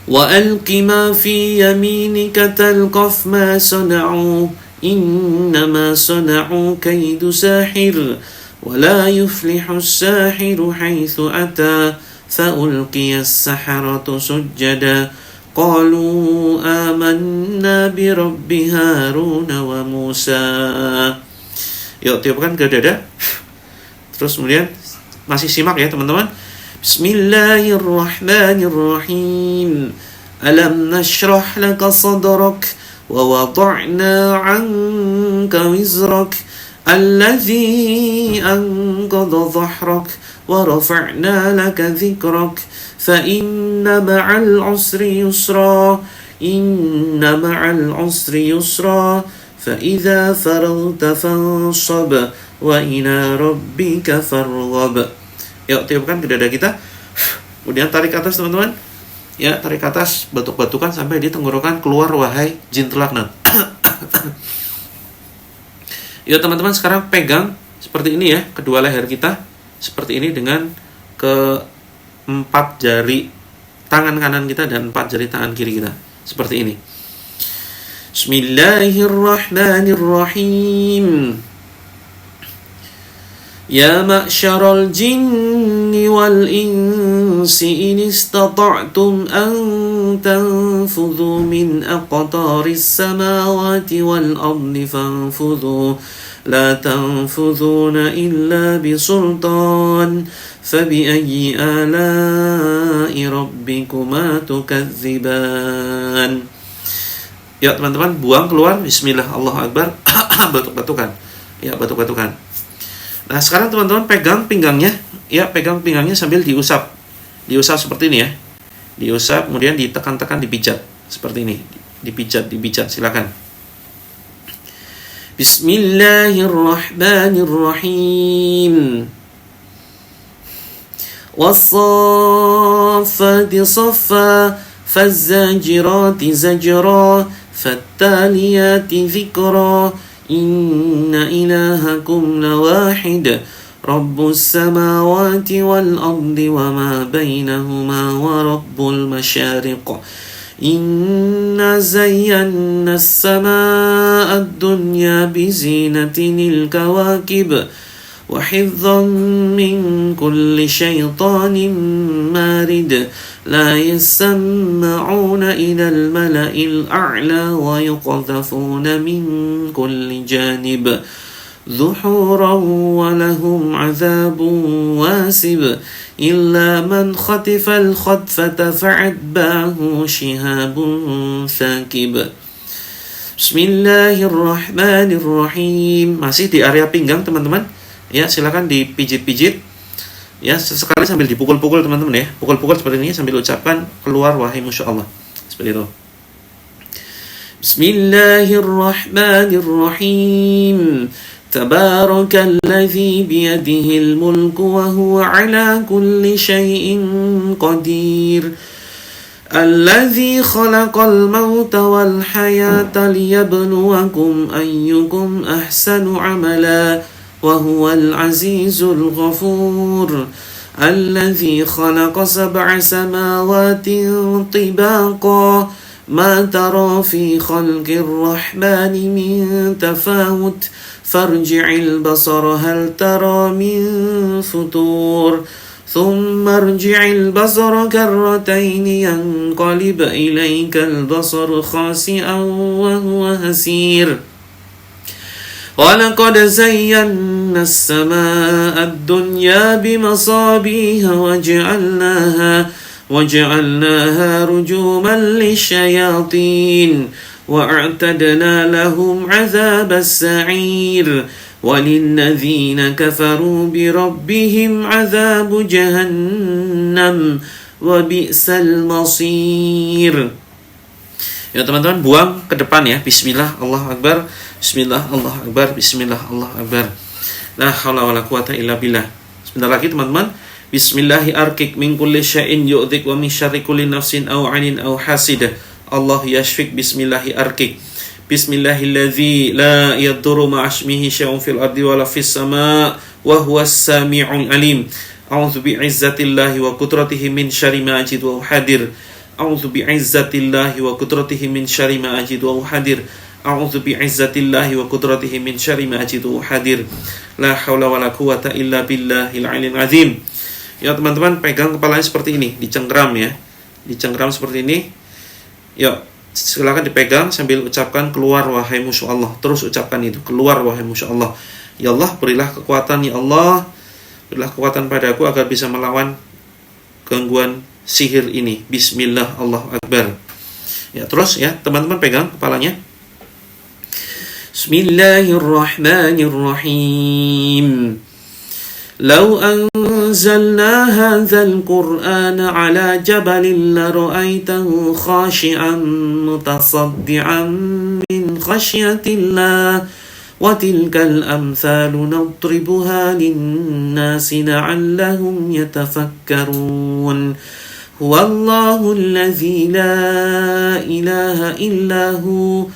وَأَلْقِ مَا فِي يَمِينِكَ تَلْقَفْ مَا صَنَعُوا إِنَّمَا صَنَعُوا كَيْدُ سَاحِرٍ وَلَا يُفْلِحُ السَّاحِرُ حَيْثُ أَتَى فَأُلْقِيَ السَّحَرَةُ سُجَّدًا قَالُوا آمَنَّا بِرَبِّ هَارُونَ وَمُوسَى. Yuk tiupkan ke dada. Terus kemudian masih simak ya teman-teman. Bismillahirrahmanirrahim. Alam nashrah laka sadrak wa wada'na 'anka wizrak alladhi anqadha dhahrak wa rafa'na laka dhikrak fa inna ma'al 'usri yusra inna ma'al usri yusra fa idza faragta fansab wa ila rabbika farghab. Yuk tiupkan ke dada kita. Kemudian tarik ke atas teman-teman. Ya, tarik ke atas, batuk-batukan sampai di tenggorokan keluar wahai jin terlaknat. Yuk teman-teman sekarang pegang seperti ini ya, kedua leher kita seperti ini dengan keempat jari tangan kanan kita dan 4 jari tangan kiri kita. Seperti ini. Bismillahirrahmanirrahim. يا معشر الجن والإنس إن استطعتم أن تنفذوا من أقطار السماوات والأرض فانفذوا لا تنفذون إلا بسلطان فبأي آلاء ربكما تكذبان. Ya teman-teman, buang keluar. Bismillah, Allahu Akbar. Batuk-batukan. Ya, batuk-batukan. Nah sekarang teman-teman pegang pinggangnya. Ya pegang pinggangnya sambil diusap. Diusap seperti ini ya. Diusap kemudian ditekan-tekan, dipijat. Seperti ini. Dipijat, silakan. Bismillahirrahmanirrahim. Was-saffati saffa faz-zajirati zajra fattaliyati dzikra Inna ilahakum lawahid Rabbus samawati wal ardi wa ma bainahuma wa rabbul masyariq Inna zayyana as-samaa'a ad-dunya bizinatinil kawakib وحفظا من كل شيطان مارد لا يسمعون إلى الملأ الأعلى ويقذفون من كل جانب ذحورا ولهم عذاب واسب إلا من خطف الخطفة فأتبعه شهاب ثاقب. Bismillahirrahmanirrahim. Masih di area pinggang teman-teman. Ya, silakan dipijit-pijit. Ya, sesekali sambil dipukul-pukul teman-teman ya. Pukul-pukul seperti ini sambil ucapkan keluar wahai Masya Allah. Seperti itu. Bismillahirrahmanirrahim. Tabarakalladzi biyadihil mulku wa huwa ala kulli syai'in qadir. الذي خلق الموت والحياة ليبلوكم أيكم أحسن عملا وهو العزيز الغفور الذي خلق 7 سماوات طباقا ما ترى في خلق الرحمن من تفاوت فارجع البصر هل ترى من فطور ثم ارجع البصر كرتين ينقلب إليك البصر خاسئا وهو هسير ولقد زينا السماء الدنيا بمصابيح وجعلناها رجوما للشياطين وأعتدنا لهم عذاب السعير وللذين كفروا بربهم عذاب جهنم وبئس المصير. Ya teman-teman, buang ke depan ya. Bismillah, Allahu Akbar. Bismillah, Allahu Akbar. Bismillah, Allahu Akbar. La haula wala quwata illa billah. Sebentar lagi teman-teman. Bismillahi arkik min kulli syai'in yu'dhik wa min syarri kulli nafsin aw 'ainin aw hasid. Allah yashfik bismillahi arkik. Bismillahilladzi la yadurru ma'asmihi syai'un fil ardi wala fis sama' wa huwas sami'ul alim. A'udzu bi'izzatillahi wa qudratihi min syarri ma ajidu wa uhadir. A'udzu bi'izzatillahi wa qudratihi min syarri ma ajidu wa uhadir. A'udzu bi'izzatillahi wa qudratihi min syarri ma ajidu wa uhadir. La haula wala quwata illa billahil aliyyil azim. Ya teman-teman, pegang kepalanya seperti ini, dicengkram ya. Dicengkram seperti ini. Ya, silakan dipegang sambil ucapkan keluar wahai musuh Allah. Terus ucapkan itu, keluar wahai musuh Allah. Ya Allah, berilah kekuatan ya Allah. Berilah kekuatan padaku agar bisa melawan gangguan sihir ini. Bismillah, Allahu Akbar. Ya, terus ya, teman-teman pegang kepalanya. Bismillahirrahmanirrahim. لو أنزلنا هذا القرآن على جبل لرأيته خاشعا متصدعا من خشية الله وتلك الأمثال نضربها للناس لعلهم يتفكرون هو الله الذي لا إله إلا هو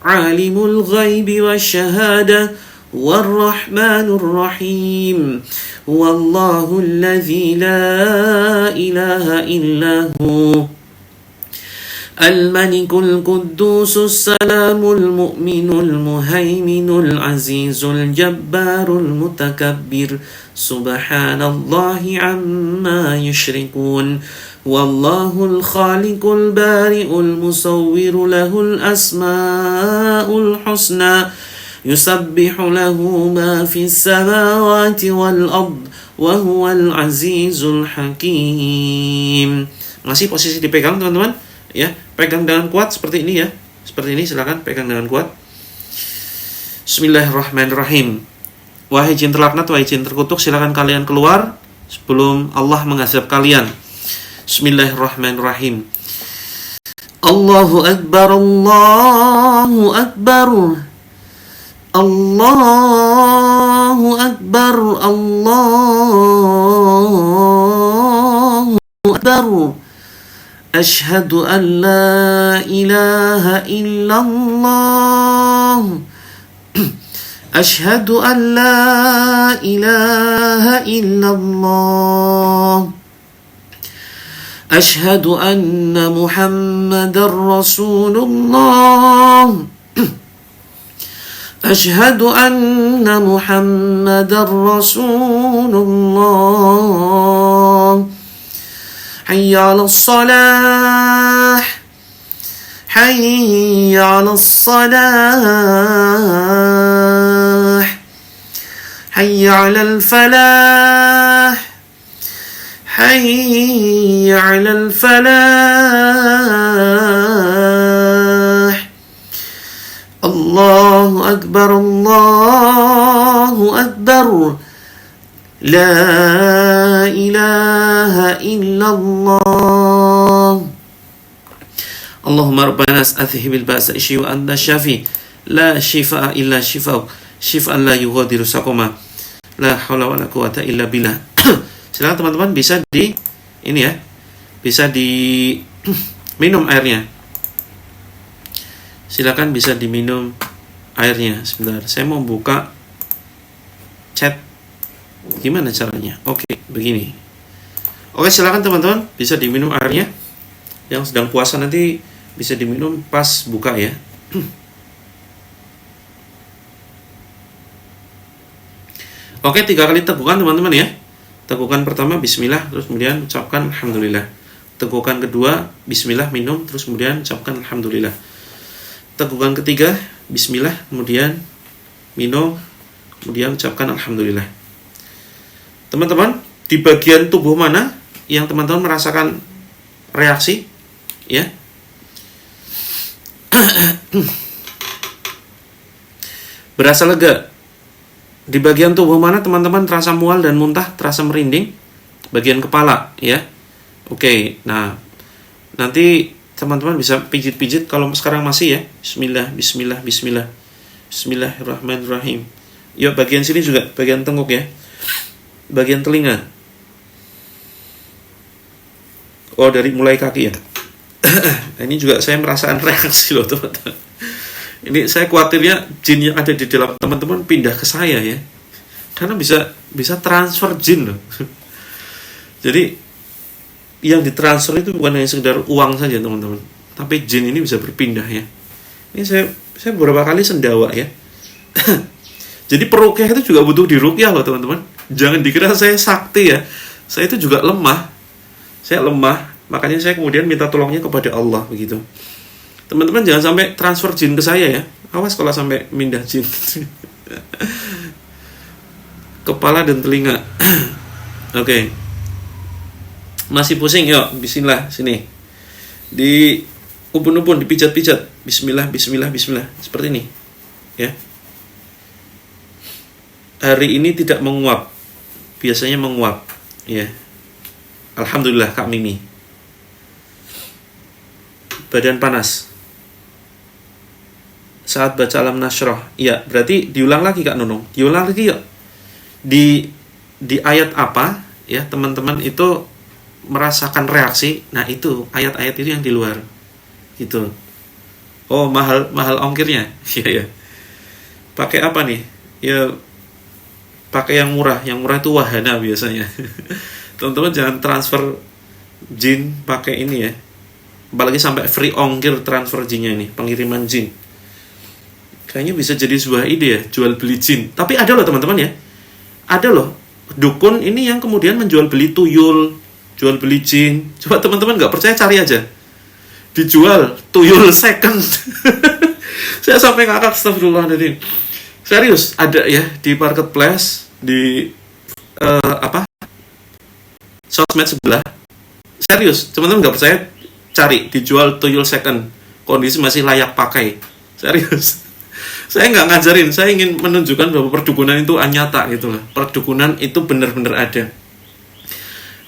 عالم الغيب والشهادة والرحمن الرحيم هو الله الذي لا إله إلا هو الملك القدوس السلام المؤمن المهيمن العزيز الجبار المتكبر سبحان الله عما يشركون والله الخالق البارئ المصور له الأسماء الحسنى يسبح له ما في السماوات والأرض وهو العزيز الحكيم. Masih posisi dipegang teman-teman ya, pegang dengan kuat seperti ini ya. Seperti ini, silakan pegang dengan kuat. Bismillahirrahmanirrahim. Wahai jin terlaknat, wahai jin terkutuk, silakan kalian keluar sebelum Allah mengazab kalian. Bismillahirrahmanirrahim. Allahu Akbar, Allahu Akbar. Allahu Akbar, Allahu Akbar. Ashhadu an la ilaha illallah. Ashhadu an la ilaha illallah. Ashhadu anna Muhammadar Rasulullah. Asyhadu anna Muhammadar Rasulullah. Hayya 'alas shalah. Hayya 'alas salah. Hayya 'alal falah. Hayya 'alal falah. Allahu akbar, Allahu akbar. La ilaha illallah. Allahumma rabbana adhhibil ba'sa isyi wa anta syafi. La shifaa illa shifaa. Shifaan la yughadiru saqama. La haula wala quwata illa billah. Silakan teman-teman bisa di ini ya. Bisa di minum airnya. Silakan bisa diminum airnya. Sebentar, saya mau buka chat. Gimana caranya? Oke, begini. Oke, silakan teman-teman bisa diminum airnya. Yang sedang puasa nanti bisa diminum pas buka ya. Oke, 3 kali tegukan teman-teman ya. Tegukan pertama bismillah, terus kemudian ucapkan alhamdulillah. Tegukan kedua bismillah, minum, terus kemudian ucapkan alhamdulillah. Tegukan ketiga bismillah, kemudian minum, kemudian ucapkan alhamdulillah. Teman-teman, di bagian tubuh mana yang teman-teman merasakan reaksi ya? Berasa lega. Di bagian tubuh mana teman-teman terasa mual dan muntah, terasa merinding? Bagian kepala ya. Oke, nah nanti teman-teman bisa pijit-pijit kalau sekarang masih ya. Bismillah, bismillah, bismillah. Bismillahirrahmanirrahim. Yuk, bagian sini juga, bagian tengkuk ya. Bagian telinga. Oh, dari mulai kaki ya. Ini juga saya merasakan reaksi loh teman-teman. Ini saya khawatirnya jin yang ada di dalam teman-teman pindah ke saya ya. Karena bisa transfer jin loh. Jadi yang ditransfer itu bukan hanya sekedar uang saja teman-teman, tapi jin ini bisa berpindah ya. Ini saya beberapa kali sendawa ya. Jadi peruqyah itu juga butuh diruqyah loh teman-teman. Jangan dikira saya sakti ya. Saya itu juga lemah. Saya lemah, makanya saya kemudian minta tolongnya kepada Allah begitu. Teman-teman jangan sampai transfer jin ke saya ya. Awas kalau sampai mindah jin. Kepala dan telinga. Oke. Masih pusing, yuk bismillah sini. Di ubun-ubun dipijat-pijat. Bismillah, bismillah, bismillah. Seperti ini. Ya. Hari ini tidak menguap. Biasanya menguap, ya. Alhamdulillah Kak Mimi. Badan panas. Saat baca Alam Nashrah. Iya, berarti diulang lagi Kak Nunung. Diulang lagi yuk. Di ayat apa ya teman-teman itu merasakan reaksi. Nah, itu ayat-ayat itu yang di luar. Gitu. Oh, mahal ongkirnya. Iya ya. Pakai apa nih? Ya pakai yang murah. Yang murah itu wahana biasanya. Teman-teman jangan transfer jin pakai ini ya. Apalagi sampai free ongkir transfer jinnya ini, pengiriman jin. Kayaknya bisa jadi sebuah ide ya, jual beli jin. Tapi ada loh teman-teman ya. Ada loh dukun ini yang kemudian menjual beli tuyul, jual beli jin. Coba teman-teman nggak percaya cari aja. Dijual tuyul second. Saya sampai ngakak, astagfirullahaladzim. Serius ada ya di marketplace di sosmed sebelah. Serius, teman-teman nggak percaya cari dijual tuyul second, kondisi masih layak pakai. Serius. Saya nggak ngajarin, saya ingin menunjukkan bahwa perdukunan itu nyata gitu loh. Perdukunan itu benar-benar ada.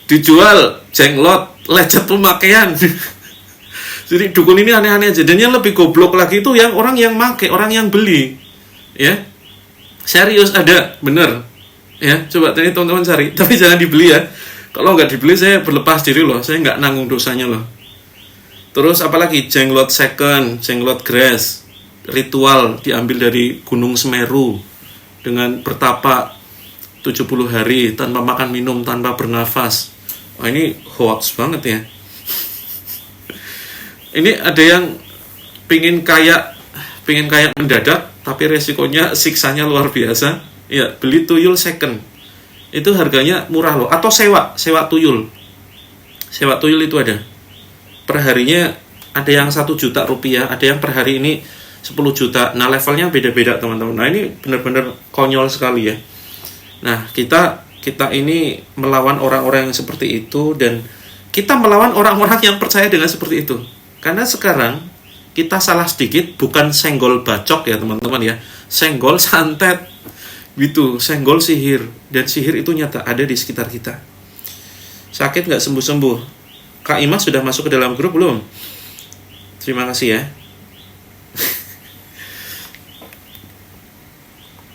Dijual jenglot, lecet pemakaian. Jadi dukun ini aneh-aneh aja. Dan yang lebih goblok lagi itu yang orang yang make, orang yang beli. Ya. Serius ada, bener. Ya, coba tadi teman-teman cari, tapi jangan dibeli ya. Kalau nggak dibeli saya berlepas diri loh, saya nggak nanggung dosanya loh. Terus apalagi jenglot second, jenglot grass. Ritual diambil dari Gunung Semeru dengan bertapa 70 hari tanpa makan minum, tanpa bernafas. Wah, ini hoax banget ya. Ini ada yang pingin kaya mendadak tapi resikonya siksanya luar biasa. Ya, beli tuyul second. Itu harganya murah loh. Atau sewa tuyul. Sewa tuyul itu ada. Per harinya ada yang 1 juta rupiah, ada yang per hari ini 10 juta. Nah, levelnya beda-beda teman-teman. Nah, ini benar-benar konyol sekali ya. Nah, kita ini melawan orang-orang yang seperti itu, dan kita melawan orang-orang yang percaya dengan seperti itu. Karena sekarang kita salah sedikit bukan senggol bacok ya teman-teman ya. Senggol santet gitu, senggol sihir. Dan sihir itu nyata ada di sekitar kita. Sakit nggak sembuh-sembuh? Kak Ima sudah masuk ke dalam grup belum? Terima kasih ya.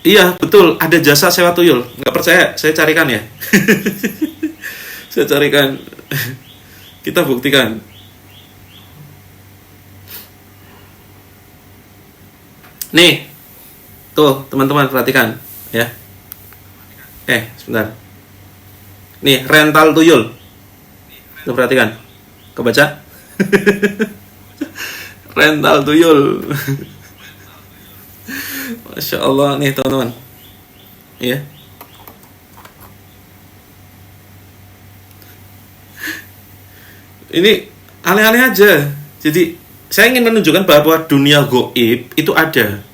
Iya betul, ada jasa sewa tuyul. Nggak percaya, saya carikan ya. Saya carikan. Kita buktikan. Nih, tuh teman-teman perhatikan ya. Sebentar. Nih, rental tuyul. Tuh perhatikan. Kebaca? Rental tuyul. Masya Allah nih teman-teman. Ya. Ini aneh-aneh aja. Jadi saya ingin menunjukkan bahwa dunia goib itu ada.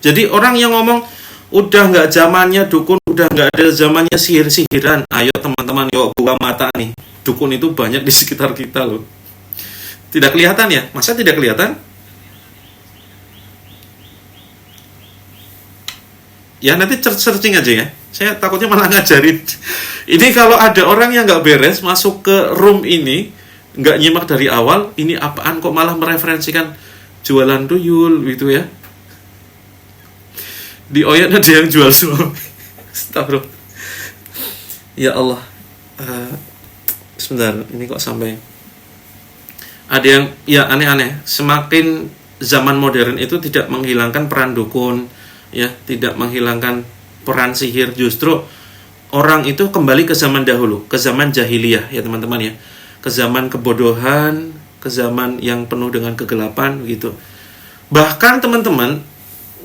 Jadi orang yang ngomong udah nggak zamannya dukun, udah nggak ada zamannya sihir-sihiran. Ayo teman-teman, yuk buka mata nih. Dukun itu banyak di sekitar kita loh. Tidak kelihatan ya? Masa tidak kelihatan? Ya nanti searching aja ya. Saya takutnya malah ngajarin. Ini kalau ada orang yang nggak beres masuk ke room ini, nggak nyimak dari awal, ini apaan kok malah mereferensikan jualan tuyul gitu ya. Di Oyan ada yang jual suami. Astagfirullah. Ya Allah. Sebentar, ini kok sampai ada yang ya aneh-aneh. Semakin zaman modern itu tidak menghilangkan peran dukun, ya, tidak menghilangkan peran sihir, justru orang itu kembali ke zaman dahulu, ke zaman jahiliyah ya teman-teman ya. Ke zaman kebodohan, ke zaman yang penuh dengan kegelapan gitu. Bahkan teman-teman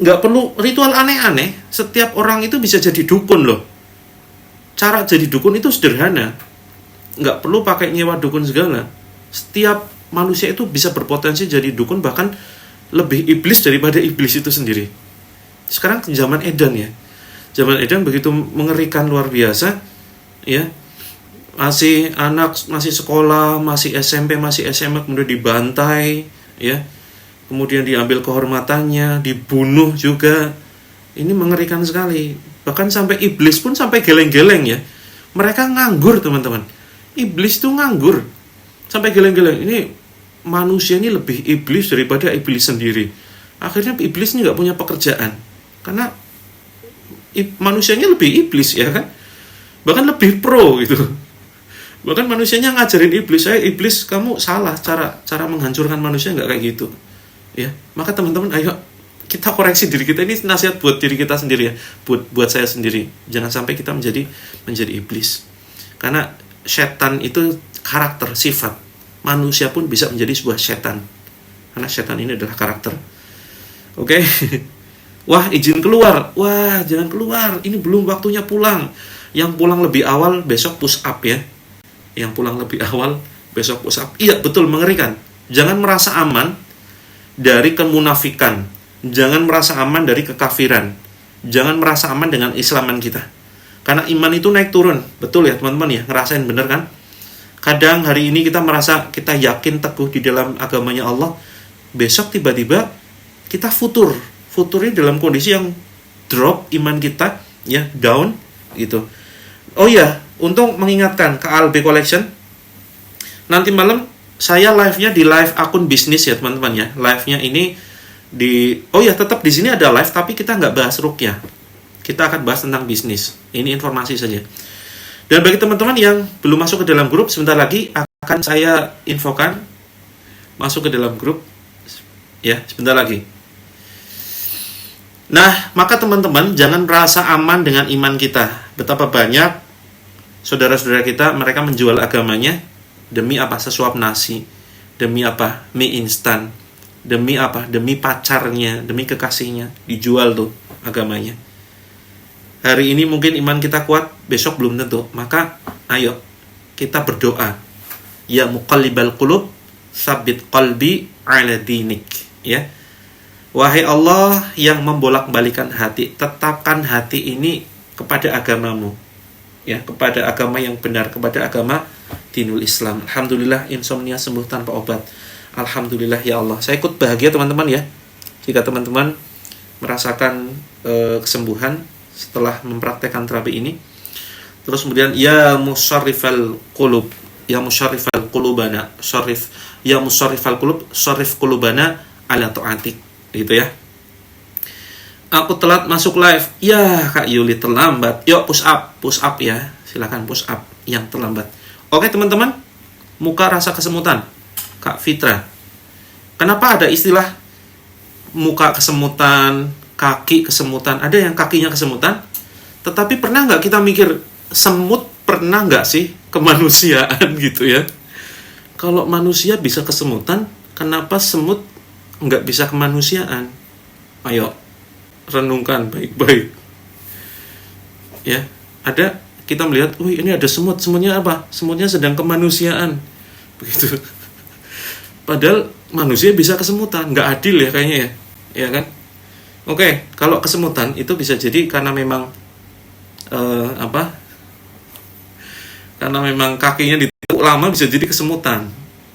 nggak perlu ritual aneh-aneh, setiap orang itu bisa jadi dukun loh. Cara jadi dukun itu sederhana, nggak perlu pakai nyewa dukun segala. Setiap manusia itu bisa berpotensi jadi dukun, bahkan lebih iblis daripada iblis itu sendiri. Sekarang zaman edan ya, zaman edan begitu mengerikan luar biasa ya. Masih anak, masih sekolah, masih SMP, masih SMA, kemudian dibantai ya, kemudian diambil kehormatannya, dibunuh juga. Ini mengerikan sekali. Bahkan sampai iblis pun sampai geleng-geleng ya. Mereka nganggur teman-teman. Iblis tuh nganggur sampai geleng-geleng. Ini manusia ini lebih iblis daripada iblis sendiri. Akhirnya iblis ini nggak punya pekerjaan karena manusianya lebih iblis ya kan. Bahkan lebih pro gitu. Bahkan manusianya ngajarin iblis, saya iblis kamu salah cara menghancurkan manusia, nggak kayak gitu ya. Maka teman-teman ayo kita koreksi diri kita. Ini nasihat buat diri kita sendiri ya, buat saya sendiri. Jangan sampai kita menjadi iblis. Karena setan itu karakter, sifat. Manusia pun bisa menjadi sebuah setan. Karena setan ini adalah karakter. Oke. Wah, izin keluar. Wah, jangan keluar. Ini belum waktunya pulang. Yang pulang lebih awal besok push up ya. Yang pulang lebih awal besok push up. Iya, betul, mengerikan. Jangan merasa aman dari kemunafikan. Jangan merasa aman dari kekafiran. Jangan merasa aman dengan Islaman kita. Karena iman itu naik turun. Betul ya teman-teman ya, ngerasain bener kan? Kadang hari ini kita merasa kita yakin teguh di dalam agamanya Allah. Besok tiba-tiba kita futurnya dalam kondisi yang drop iman kita ya, down gitu. Oh iya, untuk mengingatkan ke ALB Collection, nanti malam saya live-nya di live akun bisnis ya teman-teman ya. Live-nya ini tetap di sini ada live, tapi kita nggak bahas ruqyah. Kita akan bahas tentang bisnis. Ini informasi saja. Dan bagi teman-teman yang belum masuk ke dalam grup, sebentar lagi akan saya infokan masuk ke dalam grup ya, sebentar lagi. Nah, maka teman-teman jangan merasa aman dengan iman kita. Betapa banyak saudara-saudara kita, mereka menjual agamanya demi apa? Sesuap nasi, demi apa? Mie instan, demi apa? Demi pacarnya, demi kekasihnya, dijual tuh agamanya. Hari ini mungkin iman kita kuat, besok belum tentu. Maka ayo kita berdoa, ya muqallibal qulub tsabbit qalbi ala dinik, ya. Wahai Allah yang membolak-balikan hati, tetapkan hati ini kepada agamamu, ya, kepada agama yang benar, kepada agama dinul Islam. Alhamdulillah insomnia sembuh tanpa obat. Alhamdulillah ya Allah. Saya ikut bahagia teman-teman ya, jika teman-teman merasakan kesembuhan setelah mempraktekkan terapi ini. Terus kemudian ya musarrifal qulub, ya musarrifal qulubana, ya musarrifal qulub, sarrif qulubana ala ta'atik. Gitu ya. Aku telat masuk live. Ya, Kak Yuli terlambat. Yuk push up ya. Silakan push up yang terlambat. Oke teman-teman, muka rasa kesemutan. Kak Fitra, kenapa ada istilah muka kesemutan, kaki kesemutan? Ada yang kakinya kesemutan. Tetapi pernah nggak kita mikir, semut pernah nggak sih kemanusiaan gitu ya? Kalau manusia bisa kesemutan, kenapa semut nggak bisa kemanusiaan? Ayo renungkan baik-baik. Ya, ada kita melihat, wih ini ada semut, semutnya apa? Semutnya sedang kemanusiaan, begitu. Padahal manusia bisa kesemutan, nggak adil ya kayaknya ya, ya kan? Oke, kalau kesemutan itu bisa jadi karena memang karena memang kakinya ditekuk lama bisa jadi kesemutan.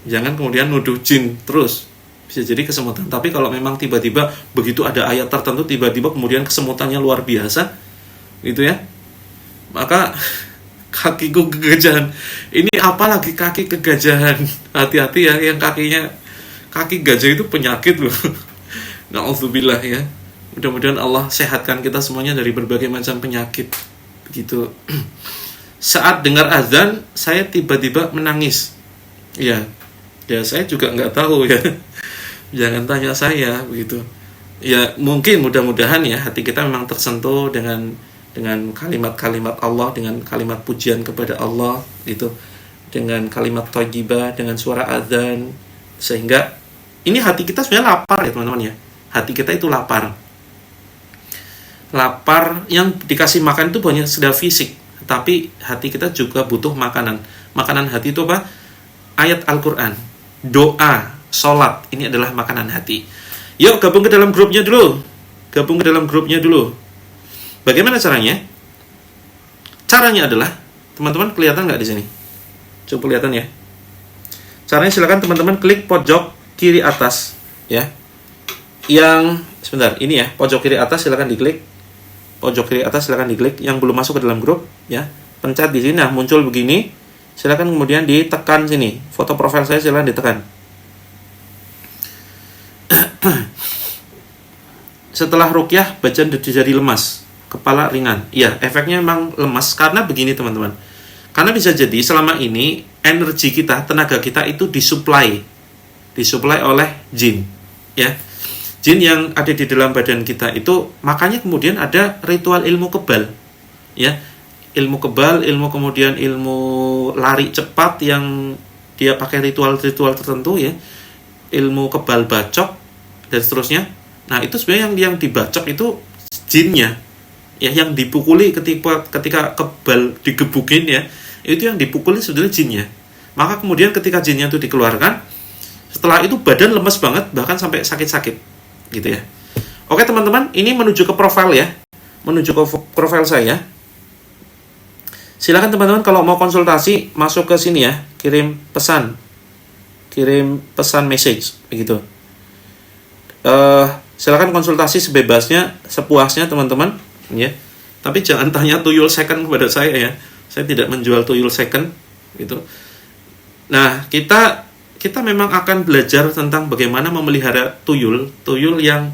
Jangan kemudian nuduh jin terus. Bisa jadi kesemutan. Tapi kalau memang tiba-tiba begitu ada ayat tertentu, tiba-tiba kemudian kesemutannya luar biasa, gitu ya, maka kakiku kegajahan. Ini apalagi kaki kegajahan. Hati-hati ya, yang kaki gajah itu penyakit loh. Na'udzubillah ya. Mudah-mudahan Allah sehatkan kita semuanya dari berbagai macam penyakit. Begitu. Saat dengar azan, saya tiba-tiba menangis. Ya saya juga nggak tahu ya. Jangan tanya saya begitu. Ya mungkin mudah-mudahan ya hati kita memang tersentuh dengan kalimat-kalimat Allah, dengan kalimat pujian kepada Allah gitu, dengan kalimat thayyibah, dengan suara azan, sehingga ini hati kita sebenarnya lapar ya teman-teman ya. Hati kita itu lapar. Lapar yang dikasih makan itu banyak sudah fisik, tapi hati kita juga butuh makanan. Makanan hati itu apa? Ayat Al-Qur'an, doa, sholat, ini adalah makanan hati. Yuk gabung ke dalam grupnya dulu. Bagaimana caranya? Caranya adalah, teman-teman kelihatan nggak di sini? Coba kelihatan ya. Caranya silakan teman-teman klik pojok kiri atas, ya. Yang sebentar, ini ya, pojok kiri atas silakan diklik. Yang belum masuk ke dalam grup, ya, pencet di sini. Nah, muncul begini. Silakan kemudian ditekan sini. Foto profil saya silakan ditekan. Setelah ruqyah badan jadi lemas, kepala ringan. Iya, efeknya memang lemas karena begini teman-teman. Karena bisa jadi selama ini energi kita, tenaga kita itu disuplai oleh jin, ya. Jin yang ada di dalam badan kita itu, makanya kemudian ada ritual ilmu kebal, ya. Ilmu kebal, kemudian ilmu lari cepat yang dia pakai ritual-ritual tertentu ya. Ilmu kebal bacok dan seterusnya. Nah, itu sebenarnya yang dibacok itu jinnya. Ya, yang dipukuli ketika kebal digebukin ya. Itu yang dipukuli sebenarnya jinnya. Maka kemudian ketika jinnya itu dikeluarkan, setelah itu badan lemes banget, bahkan sampai sakit-sakit gitu ya. Oke teman-teman, ini menuju ke profil ya. Menuju ke profil saya. Silakan teman-teman kalau mau konsultasi masuk ke sini ya, kirim pesan message begitu. Silakan konsultasi sebebasnya, sepuasnya teman-teman ya. Tapi jangan tanya tuyul second kepada saya ya. Saya tidak menjual tuyul second gitu. Nah, kita memang akan belajar tentang bagaimana memelihara tuyul yang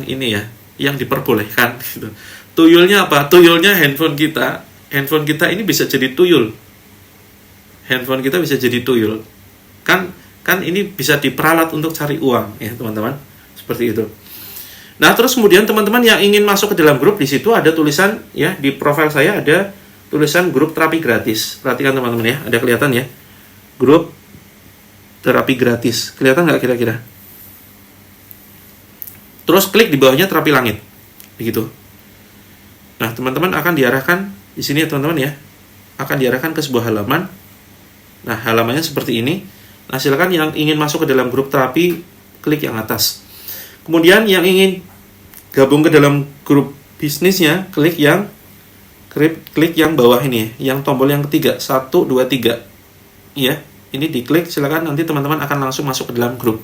ini ya, yang diperbolehkan gitu. Tuyulnya apa? Tuyulnya handphone kita. Handphone kita ini bisa jadi tuyul. Handphone kita bisa jadi tuyul. Kan ini bisa diperalat untuk cari uang ya, teman-teman. Seperti itu. Nah, terus kemudian teman-teman yang ingin masuk ke dalam grup, di situ ada tulisan ya, di profil saya ada tulisan grup terapi gratis. Perhatikan teman-teman ya, ada kelihatan ya. Grup terapi gratis. Kelihatan nggak kira-kira? terus klik di bawahnya terapi langit, begitu. Nah, teman-teman akan diarahkan di sini ya teman-teman ya, akan diarahkan ke sebuah halaman. Nah, halamannya seperti ini. Nah, silakan yang ingin masuk ke dalam grup terapi, klik yang atas. Kemudian yang ingin gabung ke dalam grup bisnisnya, klik yang bawah ini, yang tombol yang ketiga, 1, 2, 3. Ya, ini diklik, silakan nanti teman-teman akan langsung masuk ke dalam grup.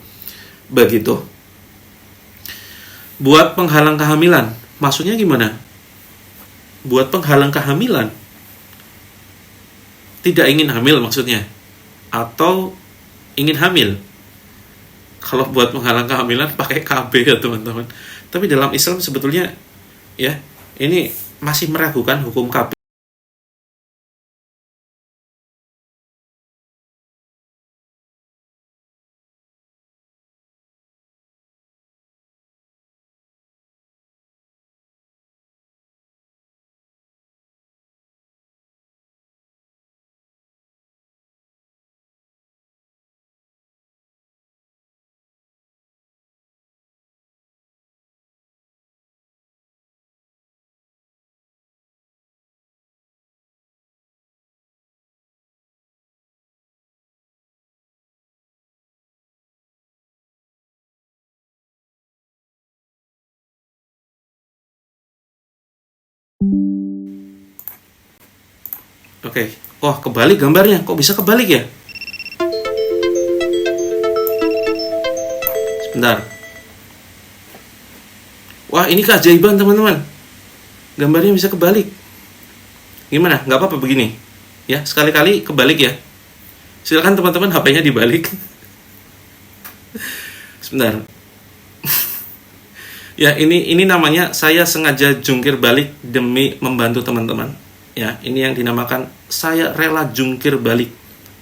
Begitu. Buat penghalang kehamilan, maksudnya gimana? Buat penghalang kehamilan, tidak ingin hamil maksudnya, atau ingin hamil? Kalau buat penghalang kehamilan pakai KB ya teman-teman. Tapi dalam Islam sebetulnya ya, ini masih meragukan hukum KB. Oke. Wah, kebalik gambarnya. Kok bisa kebalik ya? Sebentar. Wah, ini keajaiban teman-teman. Gambarnya bisa kebalik. Gimana? Nggak apa-apa begini. Ya, sekali-kali kebalik ya. Silakan teman-teman HP-nya dibalik. Sebentar. Ya, ini namanya saya sengaja jungkir balik demi membantu teman-teman. Ya, ini yang dinamakan saya rela jungkir balik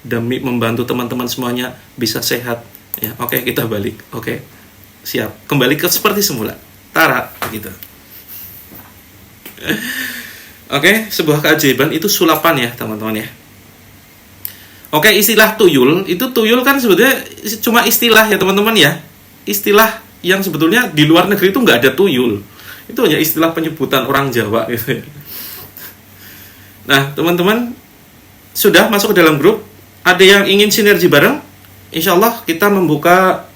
demi membantu teman-teman semuanya bisa sehat. Ya, oke, kita balik. Oke. Siap. Kembali ke seperti semula. Tara gitu. Oke, sebuah keajaiban itu sulapan ya, teman-teman ya. Oke, istilah tuyul, itu tuyul kan sebetulnya cuma istilah ya, teman-teman ya. Istilah yang sebetulnya di luar negeri itu nggak ada tuyul. Itu hanya istilah penyebutan orang Jawa gitu ya. Nah, teman-teman sudah masuk ke dalam grup. Ada yang ingin sinergi bareng? Insya Allah kita membuka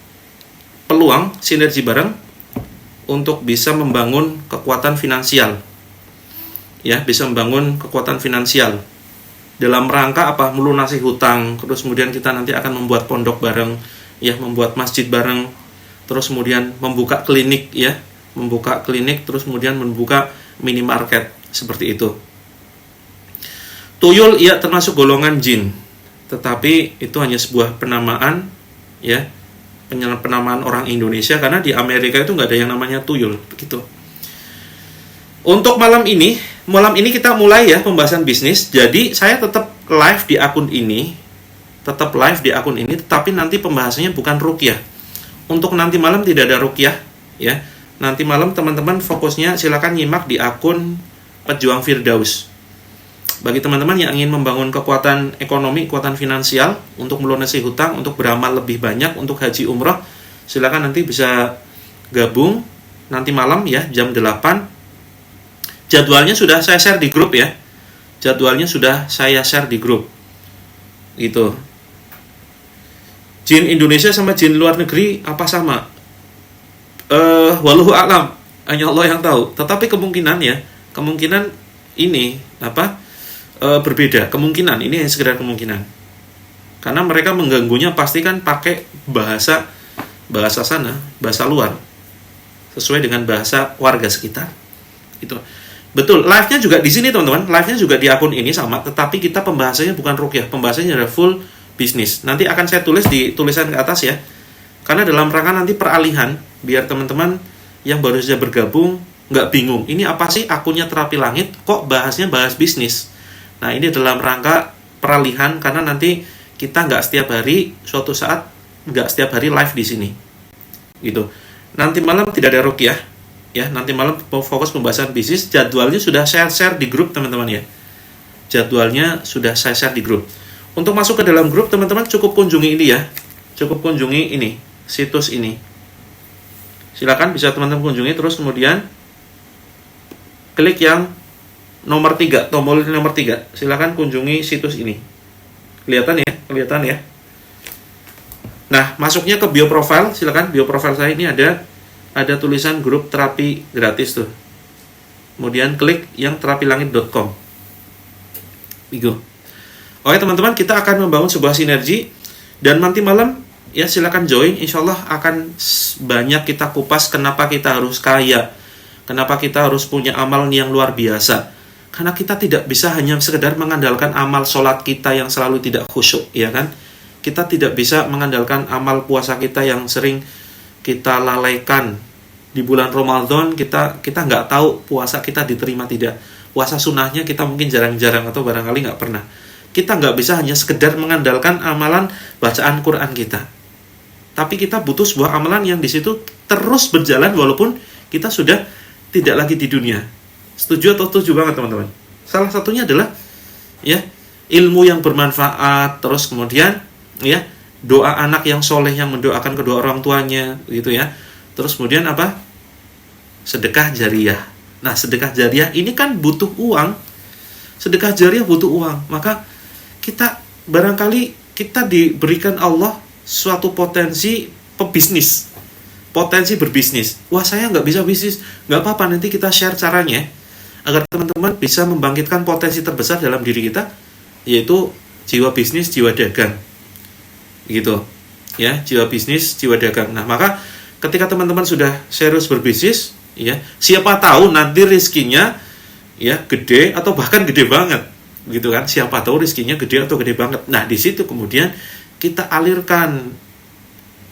peluang sinergi bareng untuk bisa membangun kekuatan finansial. Ya, bisa membangun kekuatan finansial. Dalam rangka apa? Melunasi hutang. Terus kemudian kita nanti akan membuat pondok bareng, ya, membuat masjid bareng. Terus kemudian membuka klinik ya, membuka klinik, terus kemudian membuka minimarket seperti itu. Tuyul ya termasuk golongan jin, tetapi itu hanya sebuah penamaan ya, penamaan orang Indonesia, karena di Amerika itu nggak ada yang namanya tuyul begitu. Untuk malam ini kita mulai ya pembahasan bisnis. Jadi saya tetap live di akun ini, tetapi nanti pembahasannya bukan ruqyah. Untuk nanti malam tidak ada ruqyah ya. Nanti malam teman-teman fokusnya silakan nyimak di akun Pejuang Firdaus. Bagi teman-teman yang ingin membangun kekuatan ekonomi, kekuatan finansial untuk melunasi hutang, untuk beramal lebih banyak, untuk haji umroh, silakan nanti bisa gabung nanti malam ya jam 8. Jadwalnya sudah saya share di grup ya. Gitu. Jin Indonesia sama jin luar negeri apa sama? Wallahu a'lam, hanya Allah yang tahu. Tetapi kemungkinan ini berbeda. Kemungkinan ini hanya sekedar kemungkinan. Karena mereka mengganggunya pasti kan pakai bahasa sana, bahasa luar, sesuai dengan bahasa warga sekitar. Itu. Betul, live-nya juga di sini teman-teman. Live-nya juga di akun ini sama, tetapi kita pembahasannya bukan ruqyah, pembahasannya adalah full bisnis. Nanti akan saya tulis di tulisan ke atas ya. Karena dalam rangka nanti peralihan, biar teman-teman yang baru saja bergabung nggak bingung. Ini apa sih akunnya Terapi Langit? Kok bahas bisnis? Nah, ini dalam rangka peralihan, karena nanti kita nggak setiap hari, suatu saat nggak setiap hari live di sini. Gitu. Nanti malam tidak ada ruqyah. Ya, nanti malam fokus pembahasan bisnis. Jadwalnya sudah saya share di grup teman-teman ya. Jadwalnya sudah saya share di grup. Untuk masuk ke dalam grup teman-teman cukup kunjungi ini ya. Cukup kunjungi ini, situs ini. Silakan bisa teman-teman kunjungi. Terus kemudian klik yang nomor 3, tombol nomor 3. Silakan kunjungi situs ini. Kelihatan ya. Nah, masuknya ke bio profile, silakan. Bio profile saya ini ada tulisan grup terapi gratis tuh. Kemudian klik yang terapilangit.com. Bigo. Oke teman-teman, kita akan membangun sebuah sinergi dan nanti malam ya silakan join. Insyaallah akan banyak kita kupas kenapa kita harus kaya, kenapa kita harus punya amal yang luar biasa. Karena kita tidak bisa hanya sekedar mengandalkan amal sholat kita yang selalu tidak khusyuk, ya kan? Kita tidak bisa mengandalkan amal puasa kita yang sering kita lalaikan. Di bulan Ramadan kita nggak tahu puasa kita diterima tidak. Puasa sunnahnya kita mungkin jarang-jarang atau barangkali nggak pernah. Kita nggak bisa hanya sekedar mengandalkan amalan bacaan Quran kita. Tapi kita butuh sebuah amalan yang di situ terus berjalan walaupun kita sudah tidak lagi di dunia. Setuju atau setuju banget teman-teman? Salah satunya adalah ya ilmu yang bermanfaat, terus kemudian ya doa anak yang soleh yang mendoakan kedua orang tuanya gitu ya. Terus kemudian apa? Sedekah jariah. Nah, sedekah jariah ini kan butuh uang. Sedekah jariah butuh uang. Maka kita barangkali kita diberikan Allah suatu potensi pebisnis. Potensi berbisnis. Wah, saya nggak bisa bisnis. Nggak apa-apa, nanti kita share caranya. Agar teman-teman bisa membangkitkan potensi terbesar dalam diri kita. Yaitu jiwa bisnis, jiwa dagang. Gitu. Ya, jiwa bisnis, jiwa dagang. Nah, maka ketika teman-teman sudah serius berbisnis, ya, siapa tahu nanti rezekinya ya gede atau bahkan gede banget, gitu kan? Siapa tahu rezekinya gede atau gede banget. Nah, di situ kemudian kita alirkan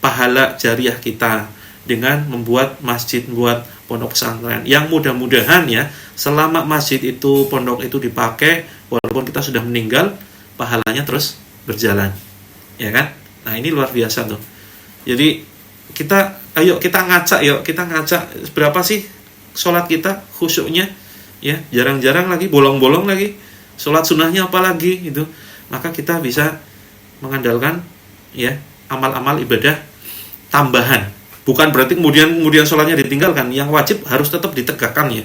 pahala jariah kita dengan membuat masjid, membuat pondok pesantren yang mudah-mudahan ya selama masjid itu, pondok itu dipakai walaupun kita sudah meninggal, pahalanya terus berjalan, ya kan? Nah, ini luar biasa tuh. Jadi ayo kita ngaca berapa sih sholat kita khusyuknya ya, jarang-jarang lagi, bolong-bolong lagi, sholat sunnahnya apa lagi gitu. Maka kita bisa mengandalkan ya amal-amal ibadah tambahan. Bukan berarti kemudian sholatnya ditinggalkan, yang wajib harus tetap ditegakkan ya.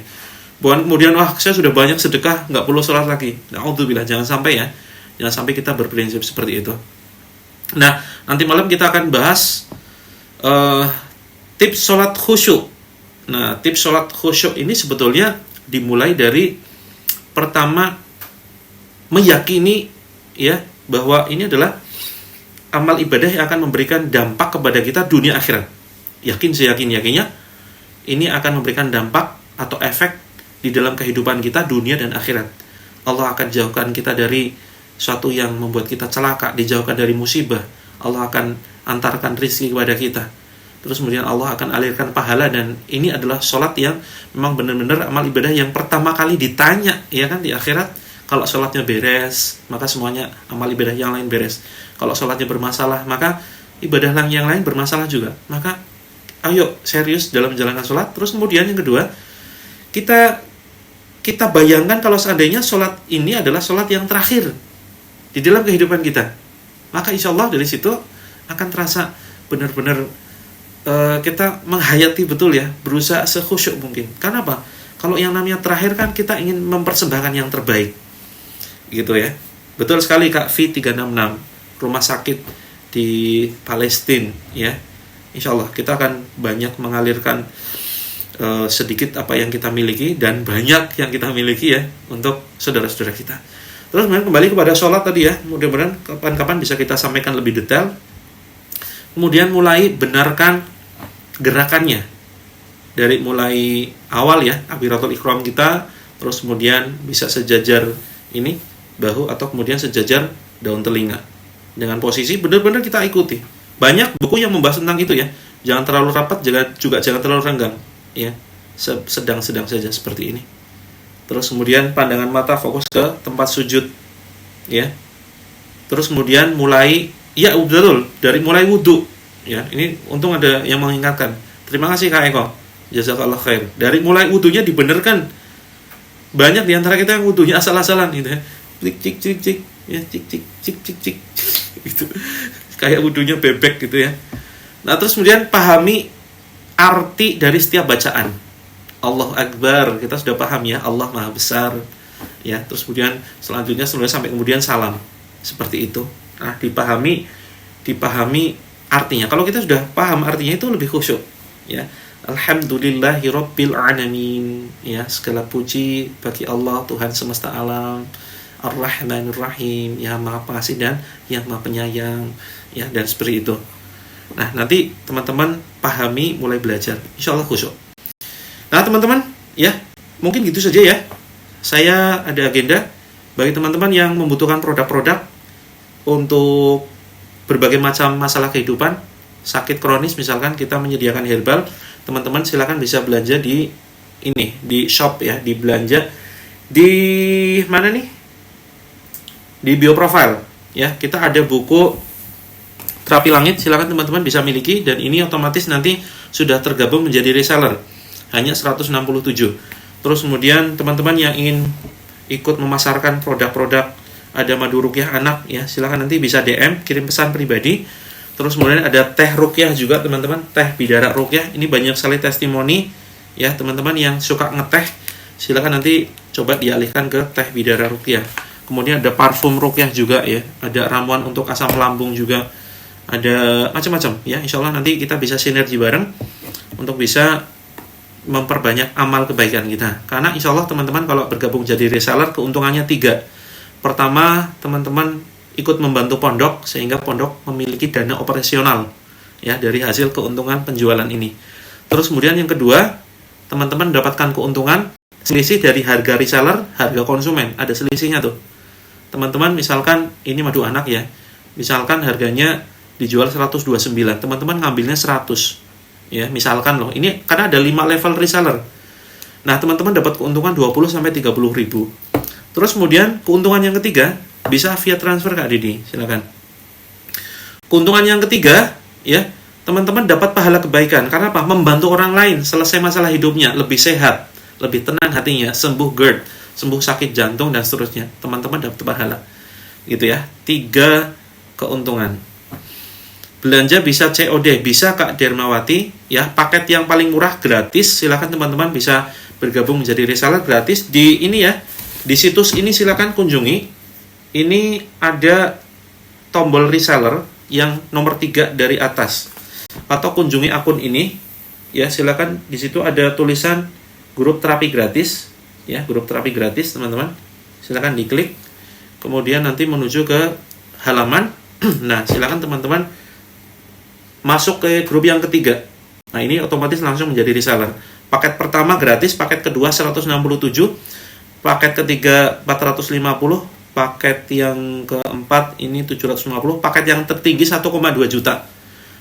Bukan kemudian saya sudah banyak sedekah nggak perlu sholat lagi. Na'udzubillah, jangan sampai kita berprinsip seperti itu. Nah, nanti malam kita akan bahas tips sholat khusyuk. Nah, tips sholat khusyuk ini sebetulnya dimulai dari pertama meyakini ya bahwa ini adalah amal ibadah yang akan memberikan dampak kepada kita dunia akhirat. Seyakin-yakinnya ini akan memberikan dampak atau efek di dalam kehidupan kita dunia dan akhirat. Allah akan jauhkan kita dari suatu yang membuat kita celaka, dijauhkan dari musibah. Allah akan antarkan rizki kepada kita. Terus kemudian Allah akan alirkan pahala, dan ini adalah sholat yang memang benar-benar amal ibadah yang pertama kali ditanya, ya kan, di akhirat. Kalau sholatnya beres, maka semuanya amal ibadah yang lain beres. Kalau sholatnya bermasalah, maka ibadah yang lain bermasalah juga. Maka ayo serius dalam menjalankan sholat. Terus kemudian yang kedua, kita bayangkan kalau seandainya sholat ini adalah sholat yang terakhir di dalam kehidupan kita. Maka insya Allah dari situ akan terasa benar-benar kita menghayati betul ya, berusaha sekhusyuk mungkin. Karena apa? Kalau yang namanya terakhir kan kita ingin mempersembahkan yang terbaik, gitu ya. Betul sekali Kak V366, rumah sakit di Palestina ya. Insya Allah kita akan banyak mengalirkan sedikit apa yang kita miliki dan banyak yang kita miliki ya untuk saudara-saudara kita. Terus kembali kepada sholat tadi ya, mudah-mudahan kapan-kapan bisa kita sampaikan lebih detail. Kemudian mulai benarkan gerakannya dari mulai awal ya, takbiratul ihram kita, terus kemudian bisa sejajar ini bahu atau kemudian sejajar daun telinga dengan posisi benar-benar kita ikuti. Banyak buku yang membahas tentang itu ya. Jangan terlalu rapat, juga jangan terlalu renggang ya. Sedang-sedang saja seperti ini. Terus kemudian pandangan mata fokus ke tempat sujud ya. Terus kemudian mulai ya betul, dari mulai wudu ya. Ini untung ada yang mengingatkan. Terima kasih Kak Eko, jazakallah khair. Dari mulai wudunya dibenarkan. Banyak di antara kita yang wudunya asal-asalan gitu ya. Cik cik cik ya, cik cik cik cik cik gitu. Kayak wudunya bebek gitu ya. Nah, terus kemudian pahami arti dari setiap bacaan. Allahu Akbar, kita sudah paham ya, Allah Maha Besar. Ya, terus kemudian selanjutnya sampai kemudian salam. Seperti itu. Nah, dipahami artinya. Kalau kita sudah paham artinya itu lebih khusyuk, ya. Alhamdulillahirabbil alamin. Ya, segala puji bagi Allah Tuhan semesta alam. Ar-Rahmanir Rahim, yang Maha Pengasih dan yang Maha Penyayang, ya, dan seperti itu. Nah, nanti teman-teman pahami mulai belajar, insyaallah khusyuk. Nah, teman-teman, ya, mungkin gitu saja ya. Saya ada agenda bagi teman-teman yang membutuhkan produk-produk untuk berbagai macam masalah kehidupan, sakit kronis misalkan, kita menyediakan herbal. Teman-teman silakan bisa belanja di ini, di shop ya, di belanja di mana nih? Di Bioprofile ya. Kita ada buku Terapi Langit, silakan teman-teman bisa miliki, dan ini otomatis nanti sudah tergabung menjadi reseller. Hanya 167. Terus kemudian teman-teman yang ingin ikut memasarkan produk-produk, ada madu ruqyah anak ya, silakan nanti bisa DM, kirim pesan pribadi. Terus kemudian ada teh ruqyah juga teman-teman, teh bidara ruqyah. Ini banyak sekali testimoni ya, teman-teman yang suka ngeteh, silakan nanti coba dialihkan ke teh bidara ruqyah. Kemudian ada parfum ruqyah juga ya, ada ramuan untuk asam lambung juga, ada macam-macam ya. Insya Allah nanti kita bisa sinergi bareng untuk bisa memperbanyak amal kebaikan kita. Karena insya Allah teman-teman kalau bergabung jadi reseller, keuntungannya 3. Pertama, teman-teman ikut membantu pondok sehingga pondok memiliki dana operasional ya dari hasil keuntungan penjualan ini. Terus kemudian yang kedua, teman-teman mendapatkan keuntungan selisih dari harga reseller, harga konsumen, ada selisihnya tuh. Teman-teman misalkan ini madu anak ya, misalkan harganya dijual 129, teman-teman ngambilnya 100 ya, misalkan loh. Ini karena ada 5 level reseller. Nah, teman-teman dapat keuntungan 20 sampai 30 ribu. Terus kemudian keuntungan yang ketiga bisa via transfer Kak Didi, silakan. Keuntungan yang ketiga ya, teman-teman dapat pahala kebaikan. Karena apa? Membantu orang lain selesai masalah hidupnya, lebih sehat, lebih tenang hatinya, sembuh GERD, sembuh sakit jantung dan seterusnya. Teman-teman dapat pahala. Gitu ya. 3 keuntungan. Belanja bisa COD, bisa Kak Dermawati ya. Paket yang paling murah gratis. Silakan teman-teman bisa bergabung menjadi reseller gratis di ini ya. Di situs ini silakan kunjungi. Ini ada tombol reseller yang nomor 3 dari atas. Atau kunjungi akun ini ya, silakan. Di situ ada tulisan grup terapi gratis ya, grup terapi gratis teman-teman. Silakan diklik. Kemudian nanti menuju ke halaman. Nah, silakan teman-teman masuk ke grup yang ketiga. Nah, ini otomatis langsung menjadi reseller. Paket pertama gratis, paket kedua 167, paket ketiga 450, paket yang keempat ini 750, paket yang tertinggi 1,2 juta.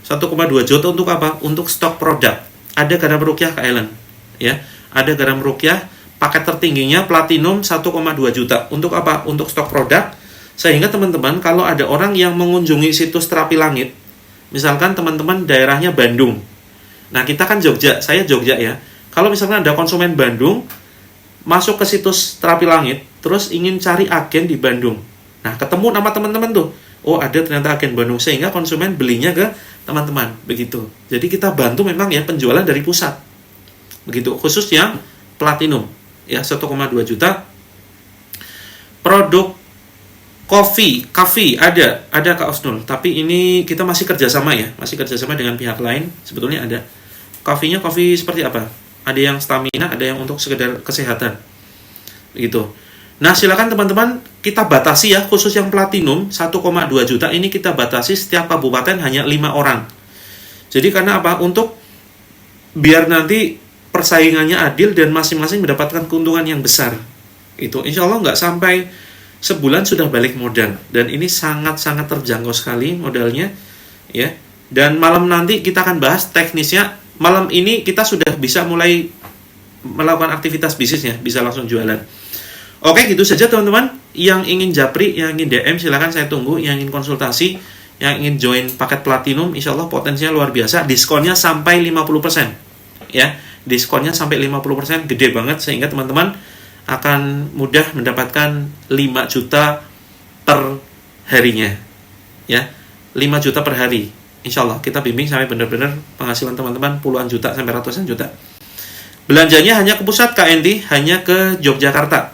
1,2 juta untuk apa? Untuk stok produk. Ada garam ruqyah Kak Ellen ya. Ada garam ruqyah, paket tertingginya platinum 1,2 juta. Untuk apa? Untuk stok produk. Sehingga teman-teman kalau ada orang yang mengunjungi situs Terapi Langit, misalkan teman-teman daerahnya Bandung. Nah, kita kan Jogja, saya Jogja ya. Kalau misalkan ada konsumen Bandung masuk ke situs Terapi Langit, terus ingin cari agen di Bandung. Nah, ketemu nama teman-teman tuh. Oh, ada ternyata agen Bandung, sehingga konsumen belinya ke teman-teman, begitu. Jadi kita bantu memang ya penjualan dari pusat. Begitu, khusus yang platinum ya 1,2 juta. Produk Coffee ada Kak Osnul, tapi ini kita masih kerjasama ya, masih kerjasama dengan pihak lain. Sebetulnya ada coffee-nya, coffee seperti apa? Ada yang stamina, ada yang untuk sekedar kesehatan, begitu. Nah, silakan teman-teman, kita batasi ya, khusus yang platinum 1,2 juta ini kita batasi setiap kabupaten hanya 5 orang. Jadi karena apa? Untuk biar nanti persaingannya adil dan masing-masing mendapatkan keuntungan yang besar. Itu insya Allah nggak sampai sebulan sudah balik modal, dan ini sangat-sangat terjangkau sekali modalnya ya. Dan malam nanti kita akan bahas teknisnya. Malam ini kita sudah bisa mulai melakukan aktivitas bisnisnya, bisa langsung jualan. Oke, gitu saja teman-teman. Yang ingin japri, yang ingin DM silakan saya tunggu. Yang ingin konsultasi, yang ingin join paket platinum, insya Allah potensinya luar biasa. Diskonnya sampai 50% ya. Diskonnya sampai 50%, gede banget, sehingga teman-teman akan mudah mendapatkan 5 juta per harinya ya, 5 juta per hari Insya Allah kita bimbing sampai benar-benar penghasilan teman-teman puluhan juta sampai ratusan juta. Belanjanya hanya ke pusat KNT, hanya ke Yogyakarta.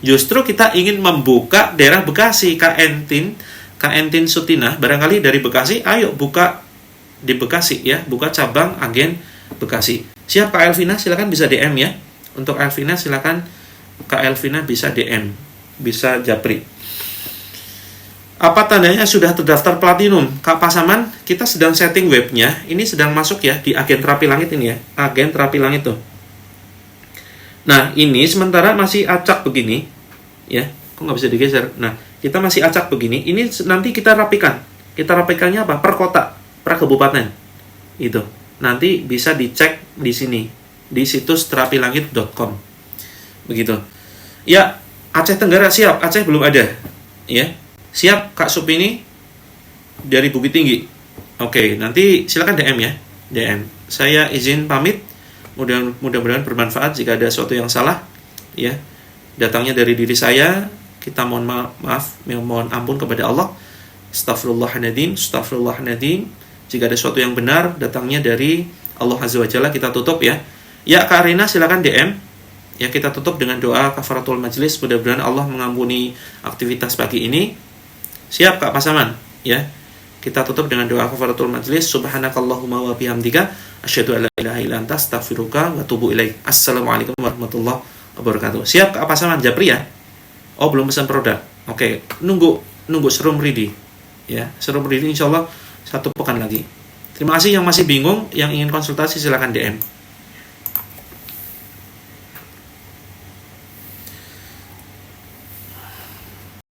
Justru kita ingin membuka daerah Bekasi, KNT Sutinah, barangkali dari Bekasi, ayo buka di Bekasi ya, buka cabang agen Bekasi. Siap Kak Elvina, silakan bisa DM ya. Untuk Elvina silakan Kak Elvina bisa DM, bisa japri. Apa tandanya sudah terdaftar Platinum? Kak Pasaman, kita sedang setting webnya. Ini sedang masuk ya di agen Terapi Langit ini ya, agen Terapi Langit tuh. Nah, ini sementara masih acak begini, ya. Kok nggak bisa digeser? Nah, kita masih acak begini. Ini nanti kita rapikan. Kita rapikannya apa? Per kota, per kabupaten. Itu. Nanti bisa dicek di sini, di situs terapilangit.com. Begitu. Ya, Aceh Tenggara siap. Aceh belum ada. Ya. Siap Kak Supini dari Bukit Tinggi. Oke, nanti silakan DM ya. DM. Saya izin pamit. Mudah-mudahan bermanfaat. Jika ada sesuatu yang salah ya, datangnya dari diri saya, kita mohon maaf, mohon ampun kepada Allah. Astaghfirullahaladzim. Jika ada sesuatu yang benar, datangnya dari Allah Azza wa Jalla. Kita tutup ya. Ya Kak Rina silakan DM. Ya, kita tutup dengan doa kafaratul majlis. Mudah-mudahan Allah mengampuni aktivitas pagi ini. Siap Kak Pasaman ya. Kita tutup dengan doa kafaratul majlis. Subhanakallahumma wa bihamdika asyhadu an la ilaha illa anta astaghfiruka wa atubu ilaik. Assalamualaikum warahmatullahi wabarakatuh. Siap Kak Pasaman japri ya. Oh, belum pesan produk. Oke, nunggu serum ready. Ya, serum ready insyaallah 1 pekan lagi. Terima kasih yang masih bingung, yang ingin konsultasi silakan DM.